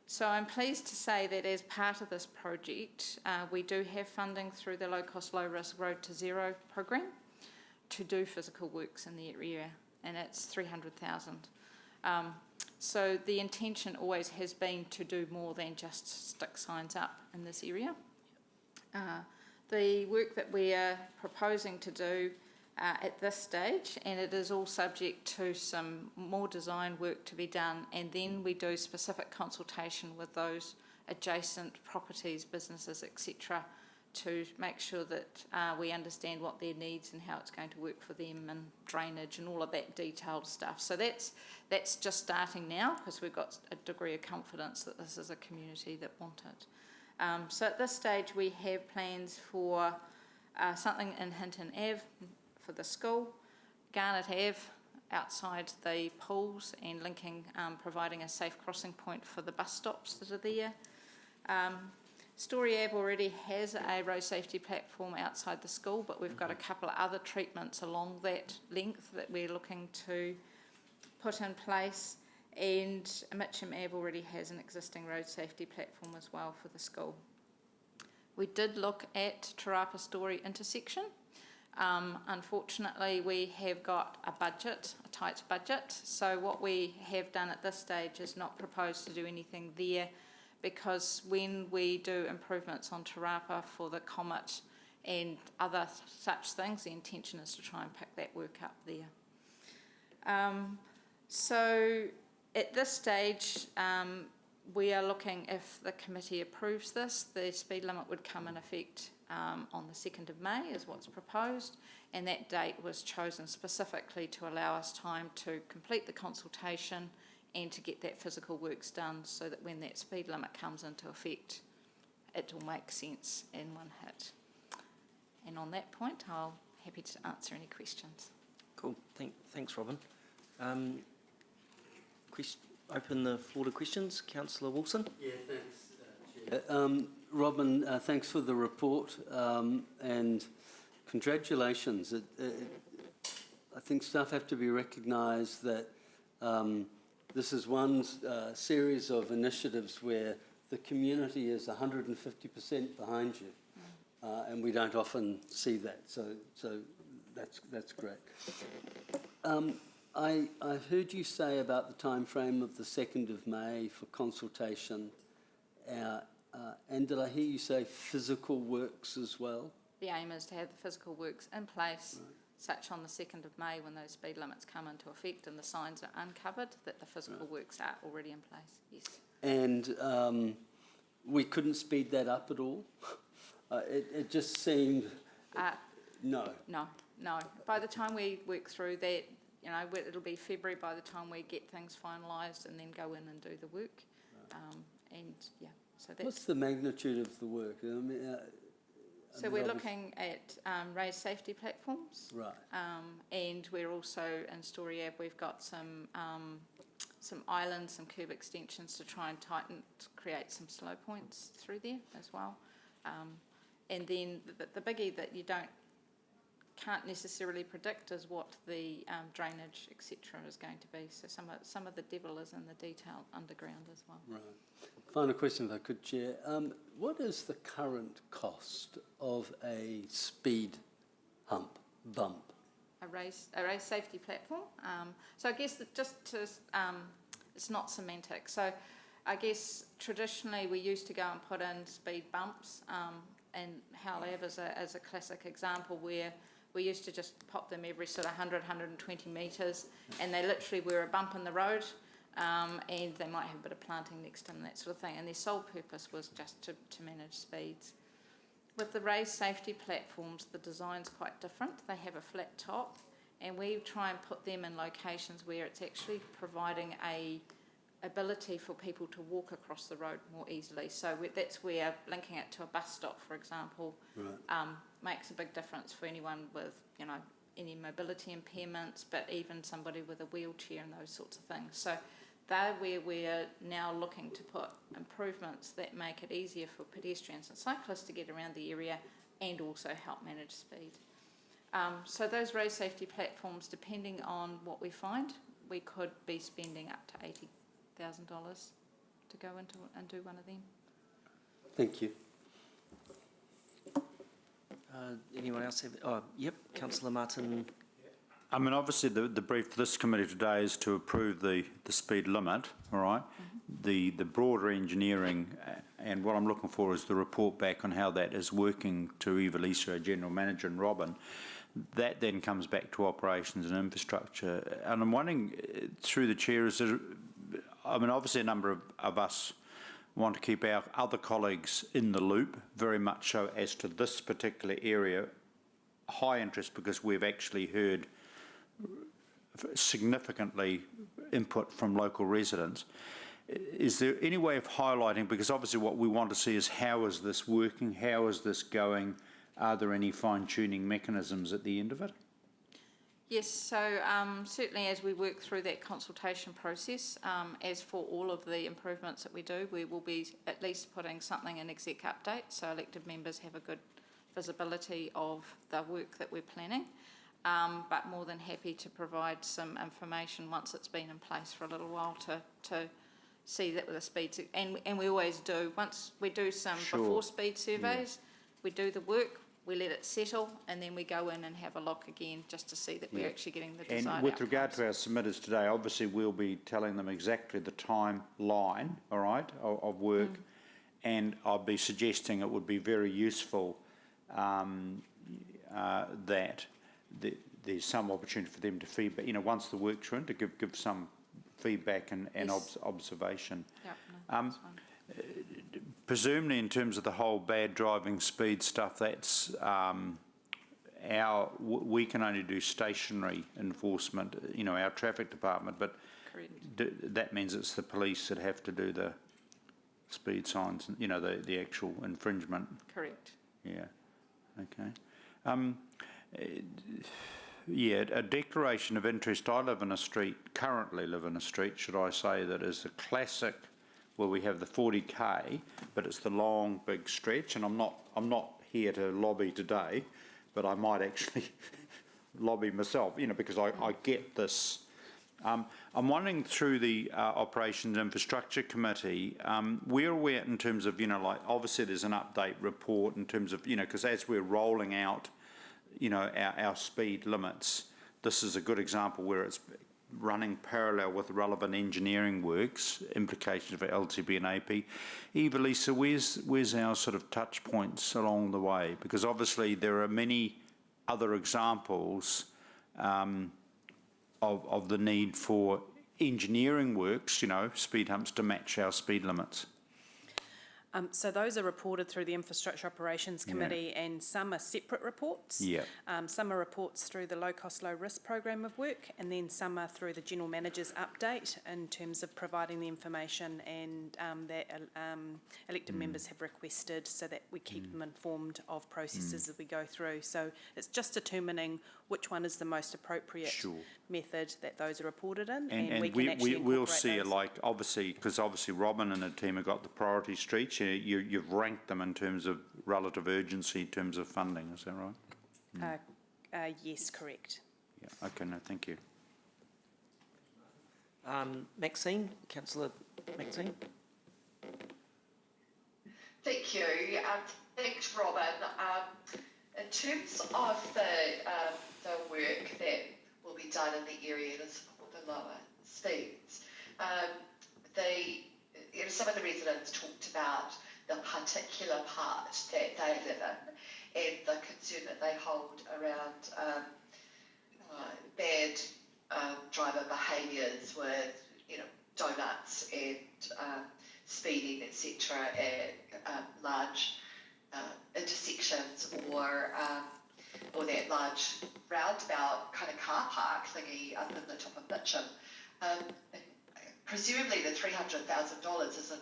So I'm pleased to say that as part of this project, we do have funding through the Low Cost, Low Risk Road to Zero program to do physical works in the area, and it's 300,000. So the intention always has been to do more than just stick signs up in this area. The work that we are proposing to do at this stage, and it is all subject to some more design work to be done, and then we do specific consultation with those adjacent properties, businesses, etc., to make sure that we understand what their needs and how it's going to work for them, and drainage and all of that detailed stuff. So that's just starting now, because we've got a degree of confidence that this is a community that want it. So at this stage we have plans for something in Hinton Ave for the school, Garnet Ave outside the pools and linking, providing a safe crossing point for the bus stops that are there. Story Ave already has a road safety platform outside the school, but we've got a couple of other treatments along that length that we're looking to put in place, and Mitcham Ave already has an existing road safety platform as well for the school. We did look at Te Rapa Story intersection. Unfortunately, we have got a tight budget, so what we have done at this stage is not propose to do anything there, because when we do improvements on Te Rapa for the Comet and other such things, the intention is to try and pick that work up there. So at this stage, we are looking, if the committee approves this, the speed limit would come in effect on the 2nd of May is what's proposed, and that date was chosen specifically to allow us time to complete the consultation and to get that physical works done, so that when that speed limit comes into effect, it will make sense in one hit. And on that point, I'll be happy to answer any questions. Cool. Thanks, Robin. Open the floor to questions. Councillor Wilson. Yeah, thanks, Chair. Robin, thanks for the report, and congratulations. I think staff have to be recognised that this is one series of initiatives where the community is 150% behind you, and we don't often see that. So that's great. I heard you say about the time frame of the 2nd of May for consultation, and did I hear you say physical works as well? The aim is to have the physical works in place, such on the 2nd of May when those speed limits come into effect and the signs are uncovered, that the physical works are already in place, yes. And we couldn't speed that up at all? It just seemed... No. By the time we work through that, you know, it'll be February by the time we get things finalised and then go in and do the work. And yeah, so that's... What's the magnitude of the work? I mean, So we're looking at raised safety platforms. Right. And we're also, in Story Ave, we've got some islands, some curb extensions to try and create some slow points through there as well. And then the biggie that you can't necessarily predict is what the drainage, etc., is going to be. So some of the devil is in the detail underground as well. Right. Final question, if I could, Chair. What is the current cost of a speed bump? A raised safety platform. So I guess that just to, it's not semantic. So I guess traditionally we used to go and put in speed bumps, and Howell Ave is a classic example where we used to just pop them every sort of 100, 120 metres, and they literally were a bump in the road, and they might have a bit of planting next to them, that sort of thing, and their sole purpose was just to manage speeds. With the raised safety platforms, the design's quite different. They have a flat top, and we try and put them in locations where it's actually providing a ability for people to walk across the road more easily. So that's where linking it to a bus stop, for example, Right. Makes a big difference for anyone with, any mobility impairments, but even somebody with a wheelchair and those sorts of things. So they're where we're now looking to put improvements that make it easier for pedestrians and cyclists to get around the area and also help manage speed. So those road safety platforms, depending on what we find, we could be spending up to $80,000 to go into and do one of them. Thank you. Anyone else have? Oh, yep, Councillor Martin. I mean, obviously the brief for this committee today is to approve the speed limit, all right? The broader engineering, and what I'm looking for is the report back on how that is working to Evelisa, our General Manager, and Robin. That then comes back to operations and infrastructure. And I'm wondering, through the chair, obviously a number of us want to keep our other colleagues in the loop, very much so as to this particular area. High interest because we've actually heard significantly input from local residents. Is there any way of highlighting, because obviously what we want to see is how is this working, how is this going, are there any fine-tuning mechanisms at the end of it? Yes, so certainly as we work through that consultation process, as for all of the improvements that we do, we will be at least putting something in exec update, so elected members have a good visibility of the work that we're planning, but more than happy to provide some information once it's been in place for a little while to see that with the speeds, and we always do. Once we do some before speed surveys, we do the work, we let it settle, and then we go in and have a look again just to see that we're actually getting the desired And with outcomes. regard to our submitters today, obviously we'll be telling them exactly the timeline, all right, of work, and I'll be suggesting it would be very useful that there's some opportunity for them to feedback, once the work's run, to give some feedback and observation. Yep, no, that's fine. Presumably in terms of the whole bad driving speed stuff, that's we can only do stationary enforcement, our traffic department, but that means it's the police that have to do the speed signs, the actual infringement. Correct. Yeah, okay. A declaration of interest. Currently live in a street, should I say, that is the classic, where we have the 40k, but it's the long, big stretch, and I'm not here to lobby today, but I might actually lobby myself, because I get this. I'm wondering through the Operations Infrastructure Committee, where are we at in terms of, obviously there's an update report in terms of, because as we're rolling out, our speed limits, this is a good example where it's running parallel with relevant engineering works, implications for LTB and AP. Evelisa, where's our sort of touch points along the way? Because obviously there are many other examples of the need for engineering works, speed humps to match our speed limits. So those are reported through the Infrastructure Operations Committee, and some are separate reports. Yeah. Some are reports through the Low Cost, Low Risk Programme of Work, and then some are through the General Manager's update in terms of providing the information and that elected members have requested, so that we keep them informed of processes as we go through. So it's just determining which one is the most appropriate method that those are reported in, and we can actually we'll incorporate see those. it, like, obviously, because obviously Robin and the team have got the priority streets. You've ranked them in terms of relative urgency, in terms of funding. Is that right? Yes, correct. Yeah. Okay. No. Thank you. Maxine, Councillor Maxine. Thank you. Thanks, Robin. In terms of the work that will be done in the area to support the lower speeds, some of the residents talked about the particular part that they live in and the concern that they hold around bad driver behaviours with, donuts and speeding, etc., at large intersections or that large roundabout kind of car park thingy up in the top of Mitcham. Presumably the $300,000 isn't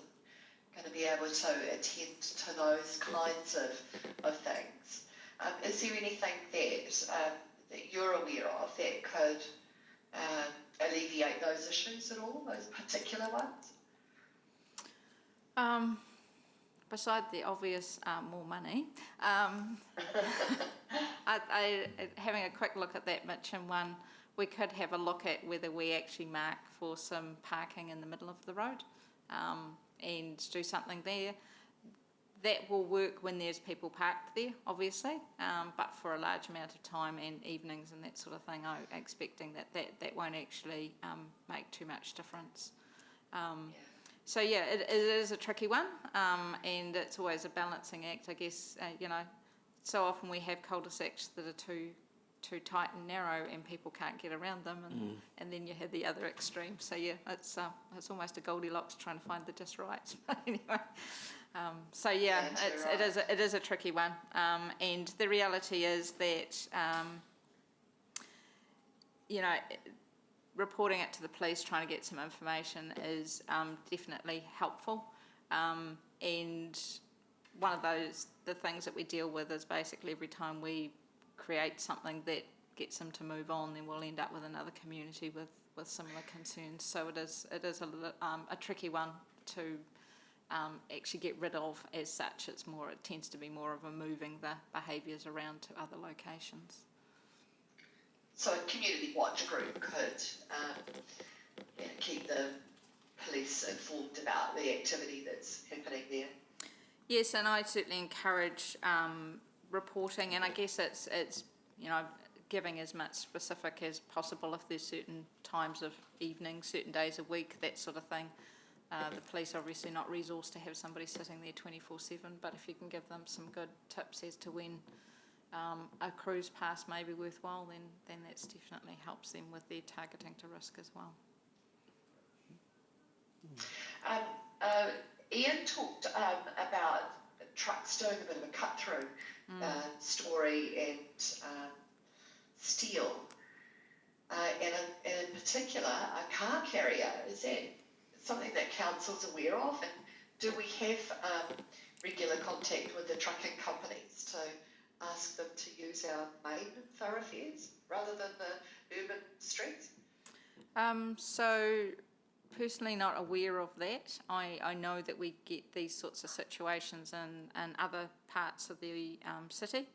going to be able to attend to those kinds of things. Is there anything that you're aware of that could alleviate those issues at all, those particular ones? Beside the obvious more money, having a quick look at that Mitcham one, we could have a look at whether we actually mark for some parking in the middle of the road and do something there. That will work when there's people parked there, obviously, but for a large amount of time and evenings and that sort of thing, I'm expecting that won't actually make too much difference. So yeah, it is a tricky one, and it's always a balancing act, I guess. So often we have cul-de-sacs that are too tight and narrow, and people can't get around them, and then you have the other extreme. So yeah, it's almost a Goldilocks trying to find the just right. But anyway, so yeah, it is a tricky one, and the reality is that reporting it to the police, trying to get some information is definitely helpful. And one of the things that we deal with is basically every time we create something that gets them to move on, then we'll end up with another community with similar concerns. So it is a tricky one to actually get rid of as such. It tends to be more of a moving the behaviours around to other locations. So a community watch group could keep the police informed about the activity that's happening there. Yes, and I certainly encourage reporting, and I guess it's giving as much specific as possible if there's certain times of evening, certain days a week, that sort of thing. The police are obviously not resourced to have somebody sitting there 24/7, but if you can give them some good tips as to when a cruise past may be worthwhile, then that's definitely helps them with their targeting to risk as well. Ian talked about trucks doing a bit of a cut-through story and steel, and in particular a car carrier. Is that something that council's aware of, and do we have regular contact with the trucking companies to ask them to use our main thoroughfares rather than the urban streets? So personally not aware of that. I know that we get these sorts of situations in other parts of the city.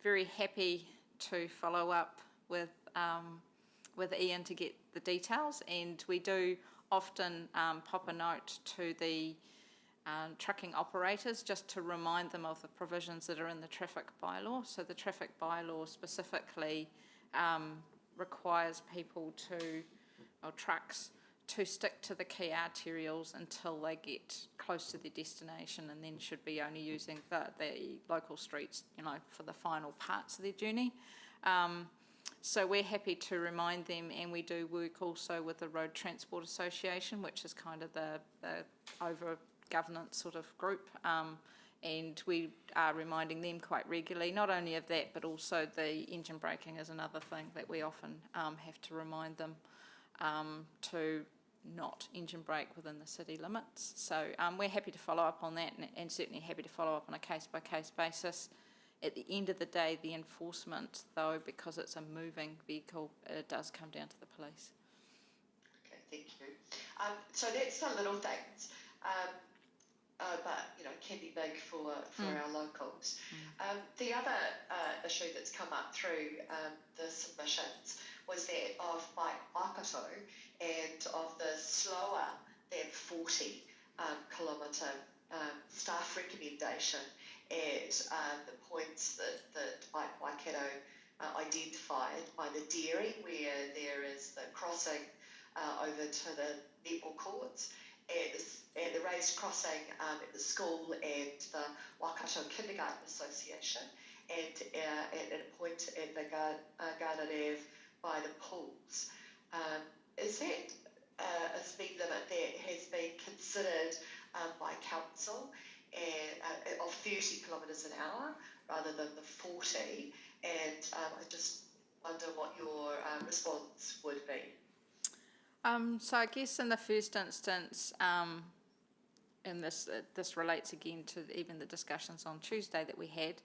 Very happy to follow up with Ian to get the details, and we do often pop a note to the trucking operators just to remind them of the provisions that are in the traffic bylaw. So the traffic bylaw specifically requires people trucks to stick to the key arterials until they get close to their destination, and then should be only using the local streets, for the final parts of their journey. So we're happy to remind them, and we do work also with the Road Transport Association, which is kind of the governance sort of group, and we are reminding them quite regularly, not only of that, but also the engine braking is another thing that we often have to remind them to not engine brake within the city limits. So we're happy to follow up on that, and certainly happy to follow up on a case-by-case basis. At the end of the day, the enforcement, though, because it's a moving vehicle, it does come down to the police. Okay, thank you. So that's the little things, but can be big for our locals. The other issue that's come up through the submissions was that of bike waikato and of the slower than 40 kilometre staff recommendation at the points that Bike Waikato identified by the dairy, where there is the crossing over to the netball courts, and the raised crossing at the school and the Waikato Kindergarten Association, and at a point at the Garden Ave by the pools. Is that a speed limit that has been considered by council of 30 kilometres an hour rather than the 40? And I just wonder what your response would be. So I guess in the first instance, and this relates again to even the discussions on Tuesday that we had,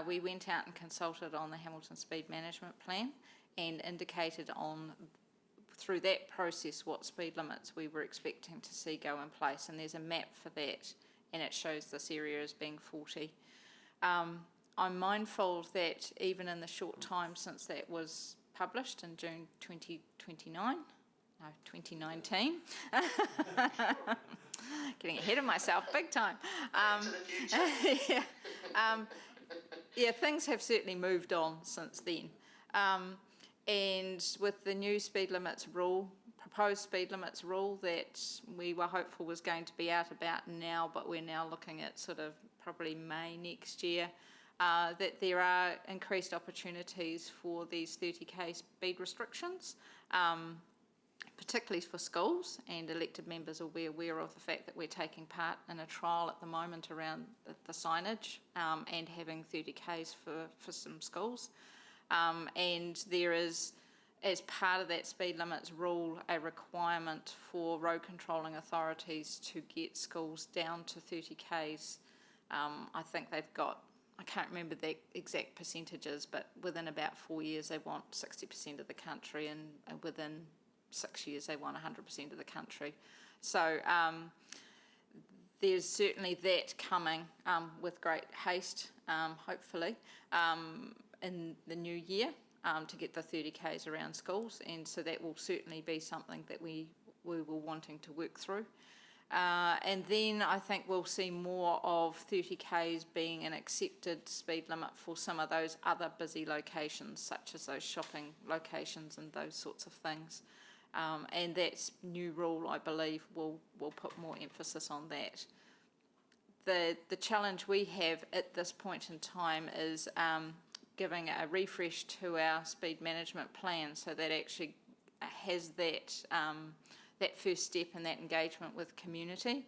we went out and consulted on the Hamilton Speed Management Plan and indicated through that process what speed limits we were expecting to see go in place, and there's a map for that, and it shows this area as being 40. I'm mindful that even in the short time since that was published in June 2019, getting ahead of myself big time. Things have certainly moved on since then. And with the new speed limits rule, proposed speed limits rule that we were hopeful was going to be out about now, but we're now looking at sort of probably May next year, that there are increased opportunities for these 30k speed restrictions, particularly for schools, and elected members will be aware of the fact that we're taking part in a trial at the moment around the signage and having 30k's for some schools. And there is, as part of that speed limits rule, a requirement for road controlling authorities to get schools down to 30k's. I think they've got, I can't remember the exact percentages, but within about 4 years they want 60% of the country, and within 6 years they want 100% of the country. So there's certainly that coming with great haste, hopefully, in the new year to get the 30k's around schools, and so that will certainly be something that we were wanting to work through. And then I think we'll see more of 30k's being an accepted speed limit for some of those other busy locations, such as those shopping locations and those sorts of things. And that new rule, I believe, will put more emphasis on that. The challenge we have at this point in time is giving a refresh to our speed management plan, so that actually has that first step in that engagement with community.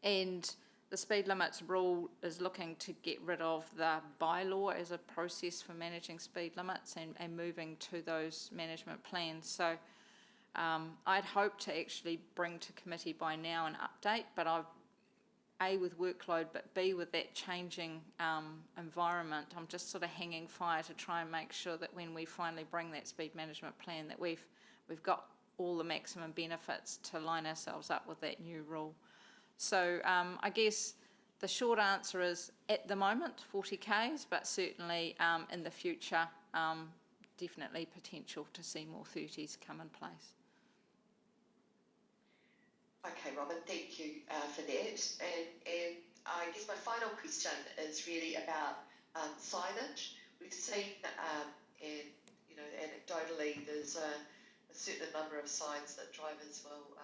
And the speed limits rule is looking to get rid of the bylaw as a process for managing speed limits and moving to those management plans. So I'd hope to actually bring to committee by now an update, but A, with workload, but B, with that changing environment, I'm just sort of hanging fire to try and make sure that when we finally bring that speed management plan, that we've got all the maximum benefits to line ourselves up with that new rule. So I guess the short answer is, at the moment, 40k's, but certainly in the future, definitely potential to see more 30s come in place. Okay, Robin, thank you for that. And I guess my final question is really about signage. We've seen, and anecdotally, there's a certain number of signs that drivers will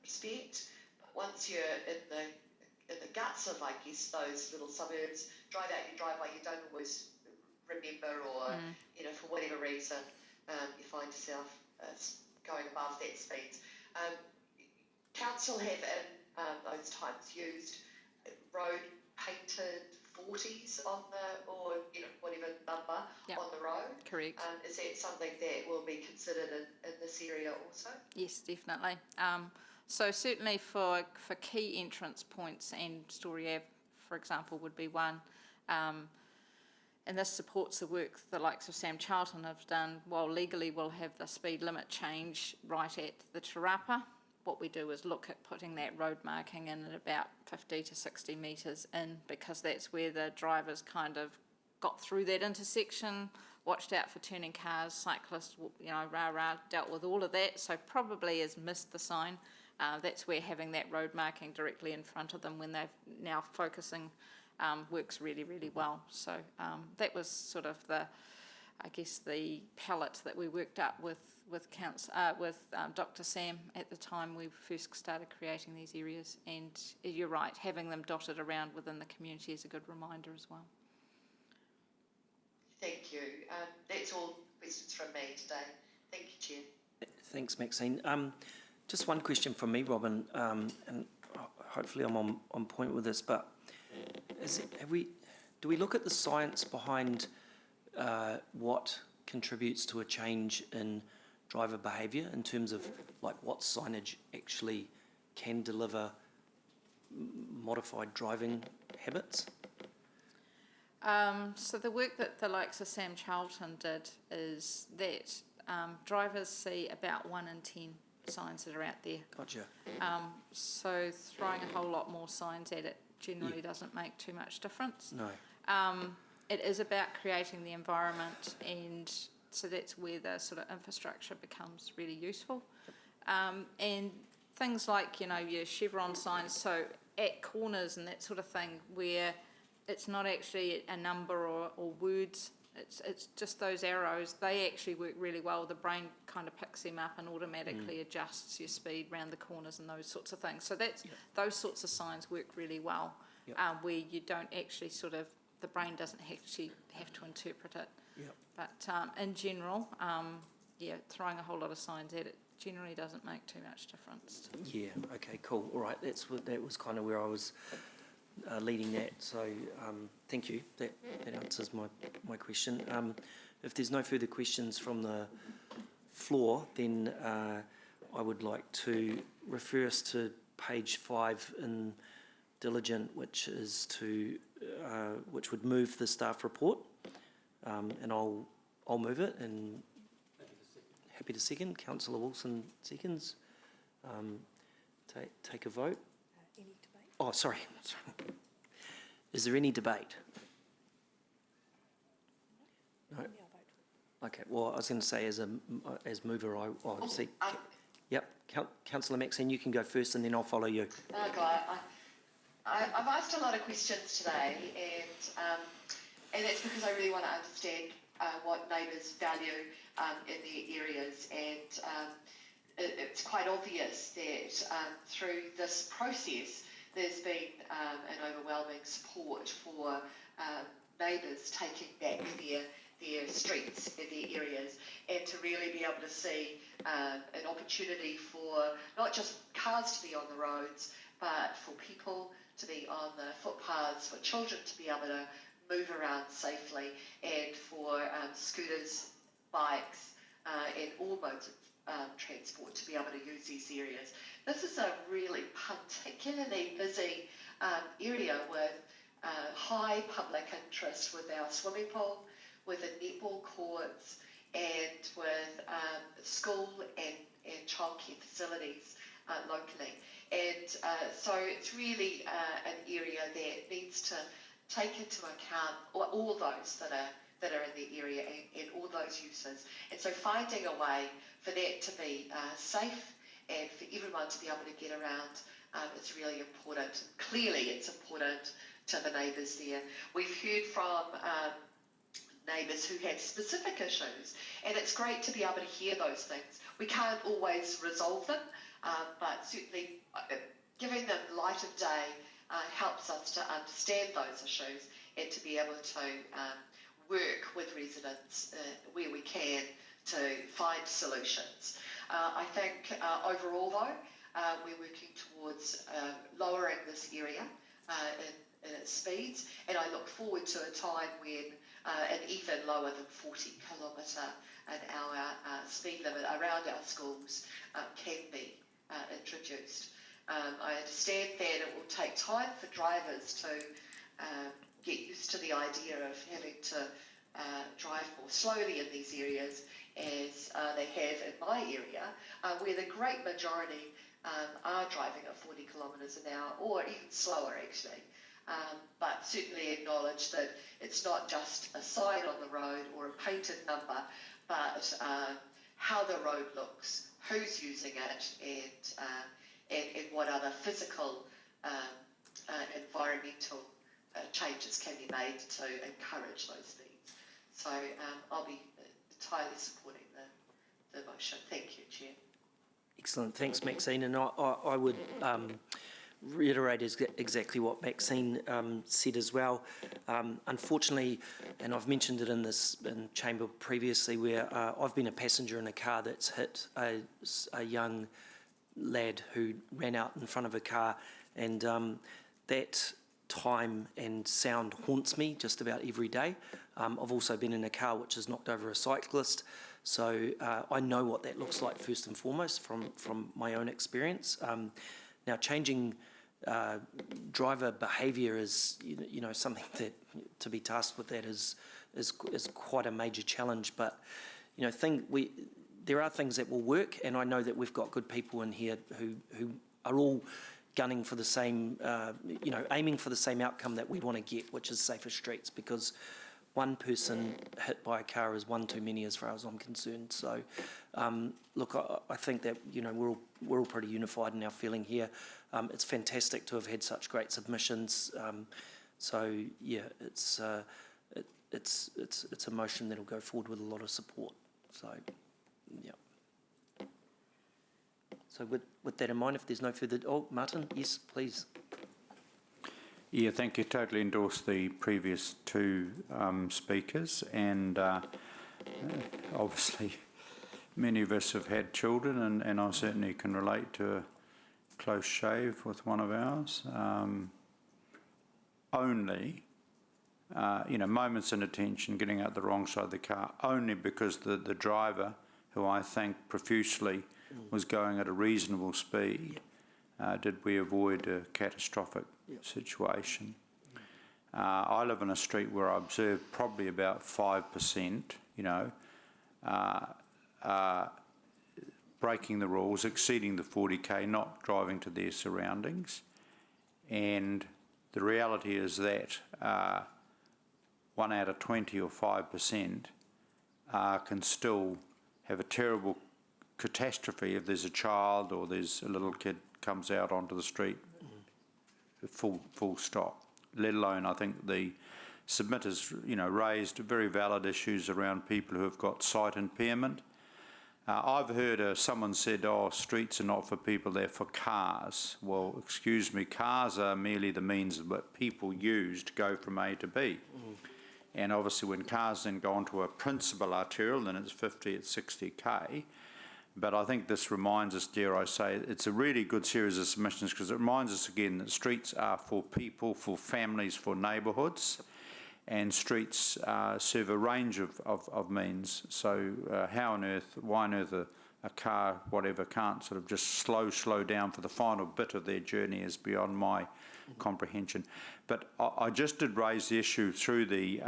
respect. But once you're in the guts of, I guess, those little suburbs, drive out your driveway, you don't always remember, or for whatever reason, you find yourself going above that speed. Council have, in those times used. Road painted 40s on the, or whatever number on the road. Correct. Is that something that will be considered in this area also? Yes, definitely. So certainly for key entrance points, and Story Ave, for example, would be one. And this supports the work the likes of Sam Charlton have done. While legally we'll have the speed limit change right at the Te Rapa, what we do is look at putting that road marking in at about 50 to 60 metres in, because that's where the drivers kind of got through that intersection, watched out for turning cars, cyclists, dealt with all of that, so probably has missed the sign. That's where having that road marking directly in front of them when they're now focusing works really, really well. So that was sort of the palette that we worked up with Dr. Sam at the time we first started creating these areas. And you're right, having them dotted around within the community is a good reminder as well. Thank you. That's all questions from me today. Thank you, Chair. Thanks, Maxine. Just one question from me, Robin, and hopefully I'm on point with this, but do we look at the science behind what contributes to a change in driver behaviour in terms of like what signage actually can deliver modified driving habits? So the work that the likes of Sam Charlton did is that drivers see about 1 in 10 signs that are out there. Gotcha. So throwing a whole lot more signs at it generally doesn't make too much difference. No. It is about creating the environment, and so that's where the sort of infrastructure becomes really useful. And things like, your chevron signs, so at corners and that sort of thing, where it's not actually a number or words, it's just those arrows. They actually work really well. The brain kind of picks them up and automatically adjusts your speed around the corners and those sorts of things. So those sorts of signs work really well, where you don't actually the brain doesn't actually have to interpret it. Yep. But in general, throwing a whole lot of signs at it generally doesn't make too much difference. Yeah, okay, cool. All right, that was kind of where I was leading that. So thank you. That answers my question. If there's no further questions from the floor, then I would like to refer us to page 5 in Diligent, which would move the staff report, and I'll move it, and happy to second. Councillor Wilson seconds. Take a vote. Any debate? Oh, sorry. Is there any debate? No. Okay. Well, I was going to say as mover, I see. Yep. Councillor Maxine, you can go first, and then I'll follow you. Okay. I've asked a lot of questions today, and that's because I really want to understand what neighbours value in their areas, and it's quite obvious that through this process there's been an overwhelming support for neighbours taking back their streets in their areas, and to really be able to see an opportunity for not just cars to be on the roads, but for people to be on the footpaths, for children to be able to move around safely, and for scooters, bikes, and all modes of transport to be able to use these areas. This is a really particularly busy area with high public interest, with our swimming pool, with the netball courts, and with school and childcare facilities locally. And so it's really an area that needs to take into account all those that are in the area, and all those uses. And so finding a way for that to be safe and for everyone to be able to get around is really important. Clearly it's important to the neighbours there. We've heard from neighbours who have specific issues, and it's great to be able to hear those things. We can't always resolve them, but certainly giving them light of day helps us to understand those issues and to be able to work with residents where we can to find solutions. I think overall though, we're working towards lowering this area in its speeds, and I look forward to a time when an even lower than 40 kilometre an hour speed limit around our schools can be introduced. I understand that it will take time for drivers to get used to the idea of having to drive more slowly in these areas, as they have in my area, where the great majority are driving at 40 kilometres an hour, or even slower actually. But certainly acknowledge that it's not just a sign on the road or a painted number, but how the road looks, who's using it, and what other physical environmental changes can be made to encourage those speeds. So I'll be entirely supporting the motion. Thank you, Chair. Excellent. Thanks, Maxine. And I would reiterate exactly what Maxine said as well. Unfortunately, and I've mentioned it in chamber previously, where I've been a passenger in a car that's hit a young lad who ran out in front of a car, and that time and sound haunts me just about every day. I've also been in a car which has knocked over a cyclist, so I know what that looks like first and foremost from my own experience. Now, changing driver behaviour is, something that to be tasked with that is quite a major challenge. But there are things that will work, and I know that we've got good people in here who are all gunning for the same, aiming for the same outcome that we want to get, which is safer streets, because one person hit by a car is one too many as far as I'm concerned. So, look, I think that, we're all pretty unified in our feeling here. It's fantastic to have had such great submissions. So, yeah, it's a motion that'll go forward with a lot of support. So, yeah. So with that in mind, if there's no further... Oh, Martin, yes, please. Yeah, thank you. Totally endorse the previous two speakers, and obviously many of us have had children, and I certainly can relate to a close shave with one of ours. Only, moments in attention, getting out the wrong side of the car, only because the driver, who I thank profusely, was going at a reasonable speed, did we avoid a catastrophic situation. I live in a street where I observe probably about 5%, breaking the rules, exceeding the 40k, not driving to their surroundings. And the reality is that 1 out of 20 or 5% can still have a terrible catastrophe if there's a child or there's a little kid comes out onto the street, full stop. Let alone, I think the submitters, raised very valid issues around people who have got sight impairment. I've heard someone said, streets are not for people, they're for cars. Well, excuse me, cars are merely the means that people use to go from A to B. And obviously when cars then go onto a principal arterial, then it's 50, it's 60k. But I think this reminds us, dare I say, it's a really good series of submissions, because it reminds us again that streets are for people, for families, for neighbourhoods, and streets serve a range of means. So why on earth a car, whatever, can't sort of just slow down for the final bit of their journey is beyond my comprehension. But I just did raise the issue through the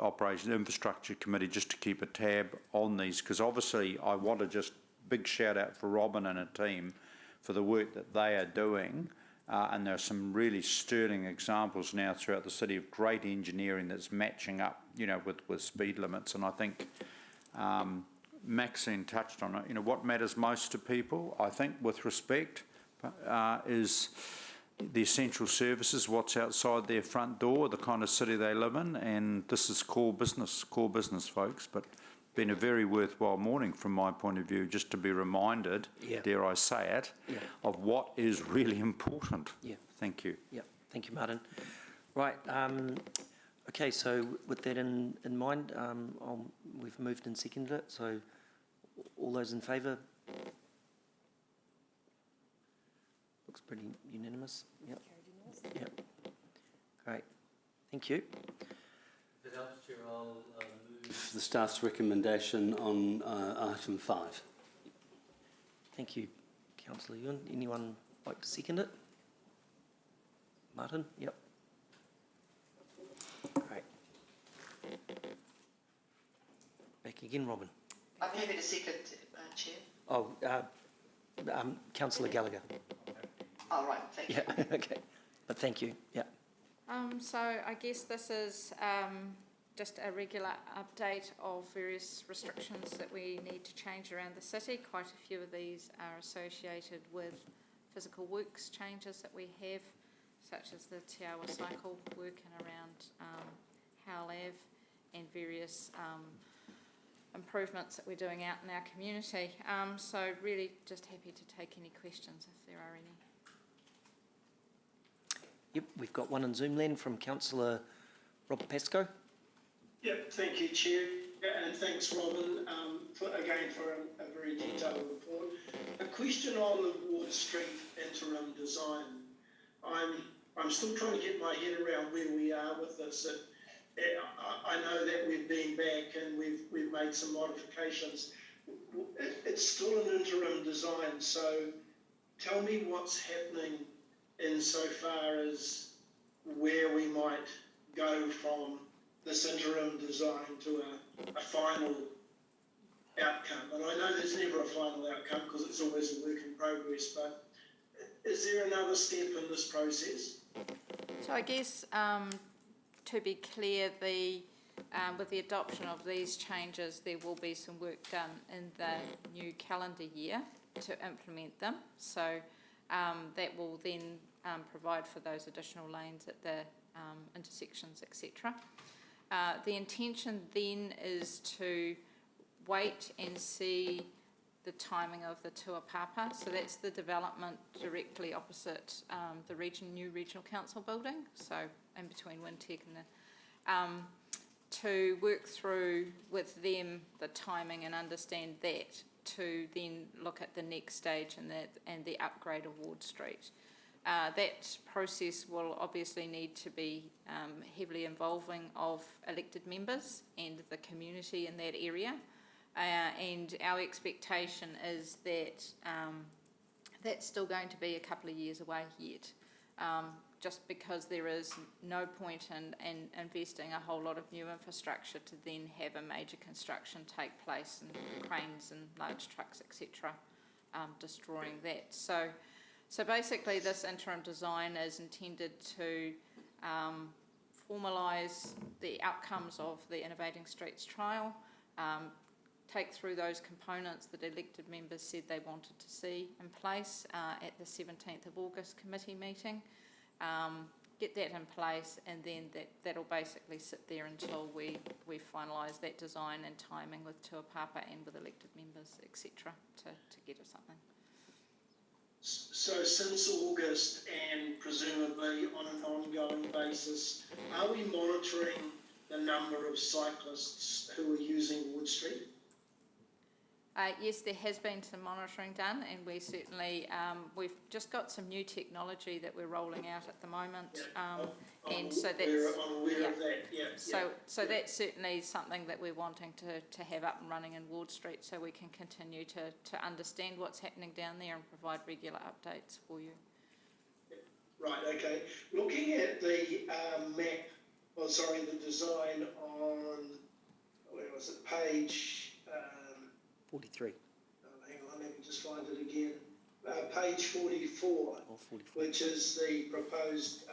Operations Infrastructure Committee, just to keep a tab on these, because obviously I want to just big shout out for Robin and her team for the work that they are doing, and there are some really sterling examples now throughout the city of great engineering that's matching up, with speed limits. And I think Maxine touched on it. What matters most to people, I think, with respect, is the essential services, what's outside their front door, the kind of city they live in, and this is core business, folks. But been a very worthwhile morning from my point of view, just to be reminded, dare I say it, of what is really important. Yeah. Thank you. Yeah. Thank you, Martin. Right. Okay. So with that in mind, we've moved and seconded it. So all those in favour? Looks pretty unanimous. Yep. Yep. Great. Thank you. If it helps, Chair, I'll move the staff's recommendation on item 5. Thank you, Councillor Ewan. Anyone like to second it? Martin? Yep. Great. Back again, Robin. I'm happy to second, Chair. Oh, Councillor Gallagher. Oh, right, thank you. Yeah, okay. But thank you, yeah. So I guess this is just a regular update of various restrictions that we need to change around the city. Quite a few of these are associated with physical works changes that we have, such as the Te Awa cycle work and around Howell Ave and various improvements that we're doing out in our community. So really just happy to take any questions if there are any. Yep, we've got one in Zoom land from Councillor Rob Pascoe. Yep, thank you, Chair, and thanks, Robin, for a very detailed report. A question on the Ward Street interim design. I'm still trying to get my head around where we are with this. I know that we've been back and we've made some modifications. It's still an interim design, so tell me what's happening insofar as where we might go from this interim design to a final outcome. And I know there's never a final outcome because it's always a work in progress, but is there another step in this process? So I guess to be clear, with the adoption of these changes, there will be some work done in the new calendar year to implement them. So that will then provide for those additional lanes at the intersections, etc. The intention then is to wait and see the timing of the Tuapapa. So that's the development directly opposite the new regional council building, so in between Wintec and to work through with them the timing and understand that, to then look at the next stage and the upgrade of Ward Street. That process will obviously need to be heavily involving of elected members and the community in that area. And our expectation is that that's still going to be a couple of years away yet, just because there is no point in investing a whole lot of new infrastructure to then have a major construction take place and cranes and large trucks, etc., destroying that. So basically this interim design is intended to formalise the outcomes of the Innovating Streets trial, take through those components that elected members said they wanted to see in place at the 17th of August committee meeting, get that in place, and then that'll basically sit there until we finalise that design and timing with Tuapapa and with elected members, etc., to get us something. So since August and presumably on an ongoing basis, are we monitoring the number of cyclists who are using Wood Street? Yes, there has been some monitoring done, and we certainly, we've just got some new technology that we're rolling out at the moment, and so that's... I'm aware of that, yeah. So that's certainly something that we're wanting to have up and running in Ward Street, so we can continue to understand what's happening down there and provide regular updates for you. Right, okay. Looking at the the design on, where was it, page... 43. Hang on, let me just find it again. Page 44, which is the proposed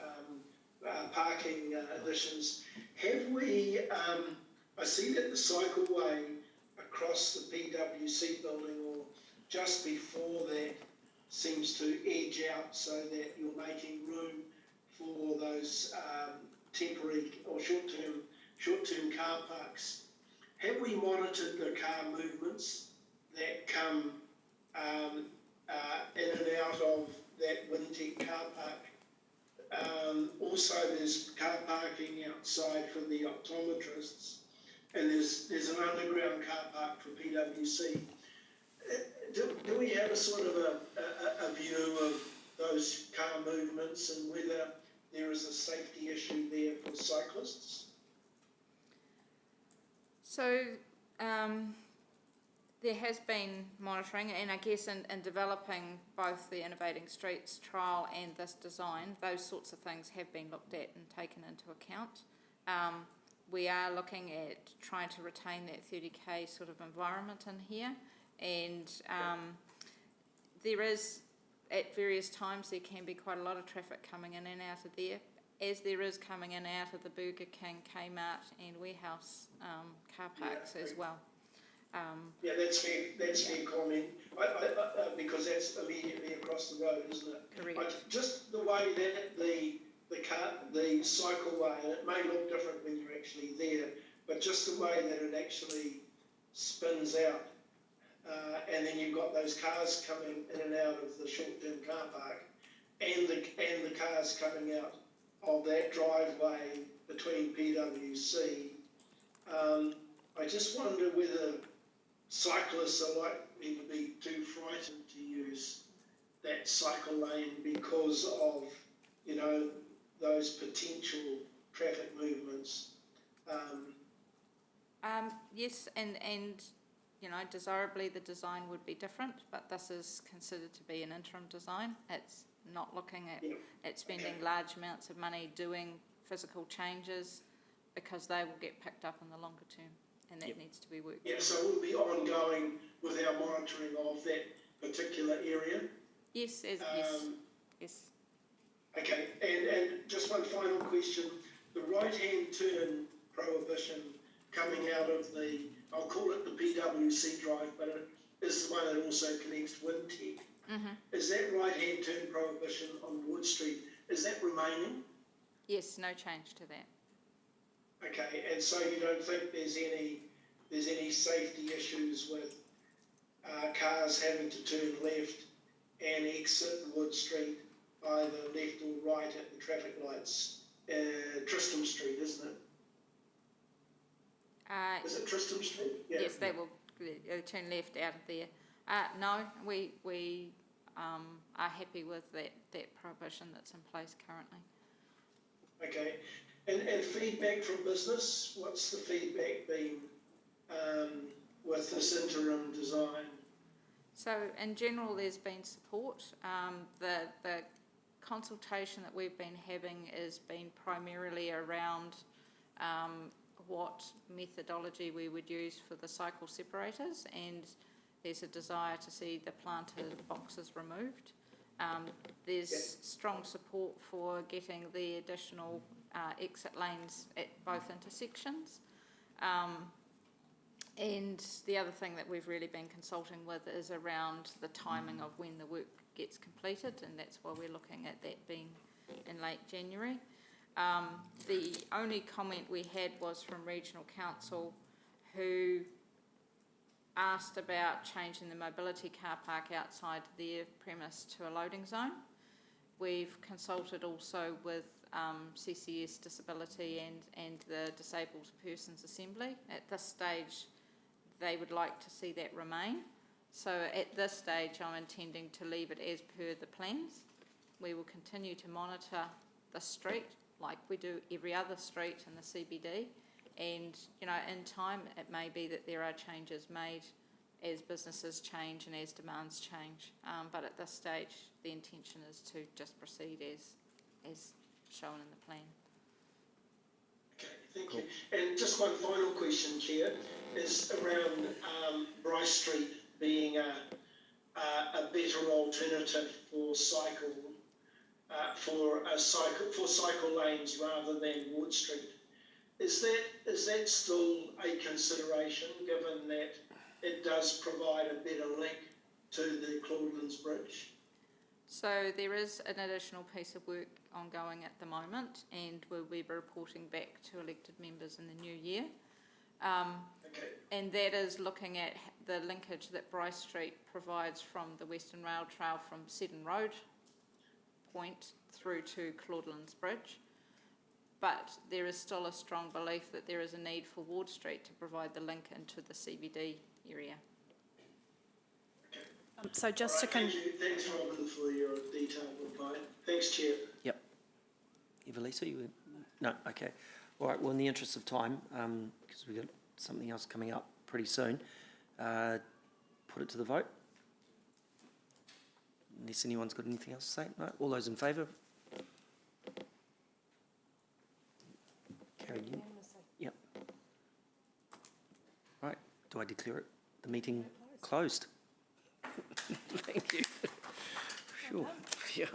parking additions. Have we, I see that the cycleway across the PwC building, or just before that, seems to edge out so that you're making room for those temporary or short-term car parks. Have we monitored the car movements that come in and out of that Wintec car park? Also, there's car parking outside for the optometrists, and there's an underground car park for PwC. Do we have a sort of a view of those car movements and whether there is a safety issue there for cyclists? So there has been monitoring, and I guess in developing both the Innovating Streets trial and this design, those sorts of things have been looked at and taken into account. We are looking at trying to retain that 30k sort of environment in here, and there is, at various times, there can be quite a lot of traffic coming in and out of there, as there is coming in and out of the Burger King, Kmart and warehouse car parks as well. Yeah, that's fair comment. Because that's immediately across the road, isn't it? Correct. Just the way that the cycleway, and it may look different when you're actually there, but just the way that it actually spins out, and then you've got those cars coming in and out of the short-term car park, and the cars coming out of that driveway between PwC. I just wonder whether cyclists are likely to be too frightened to use that cycle lane because of, you know, those potential traffic movements. Yes, and you know, desirably the design would be different, but this is considered to be an interim design. It's not looking at spending large amounts of money doing physical changes, because they will get picked up in the longer term, and that needs to be worked Yeah, so we'll be ongoing with our monitoring of that particular area. Yes, yes. Okay, and just one final question. The right-hand turn prohibition coming out of the, I'll call it the PwC drive, but it is the one that also connects Wintec. Is that right-hand turn prohibition on Wood Street, is that remaining? Yes, no change to that. Okay, and so you don't think there's any safety issues with cars having to turn left and exit Wood Street, either left or right at the traffic lights? Tristram Street, isn't it? Is it Tristram Street? Yeah. Yes, they will turn left out of there. No, we are happy with that prohibition that's in place currently. Okay, and feedback from business, what's the feedback been with this interim design? So in general, there's been support. The consultation that we've been having has been primarily around what methodology we would use for the cycle separators, and there's a desire to see the planted boxes removed. There's strong support for getting the additional exit lanes at both intersections. And the other thing that we've really been consulting with is around the timing of when the work gets completed, and that's why we're looking at that being in late January. The only comment we had was from Regional Council, who asked about changing the mobility car park outside their premise to a loading zone. We've consulted also with CCS Disability and the Disabled Persons Assembly. At this stage, they would like to see that remain. So at this stage, I'm intending to leave it as per the plans. We will continue to monitor the street like we do every other street in the CBD. And, you know, in time, it may be that there are changes made as businesses change and as demands change. But at this stage, the intention is to just proceed as shown in the plan. Okay, thank you. And just one final question, Chair, is around Bryce Street being a better alternative for cycle lanes rather than Wood Street. Is that still a consideration, given that it does provide a better link to the Claudelands Bridge? So there is an additional piece of work ongoing at the moment, and we'll be reporting back to elected members in the new year. And that is looking at the linkage that Bryce Street provides from the Western Rail Trail from Seddon Road Point through to Claudelands Bridge. But there is still a strong belief that there is a need for Ward Street to provide the link into the CBD area. So just to Thank you. Thanks, Robin, for your detailed reply. Thanks, Chair. Yep. Evelisa, you were, no, okay. All right, well, in the interest of time, because we've got something else coming up pretty soon, put it to the vote. Unless anyone's got anything else to say. No, all those in favour? Carried. Yep. Right, do I declare it, the meeting closed? Thank you. Sure. Yeah.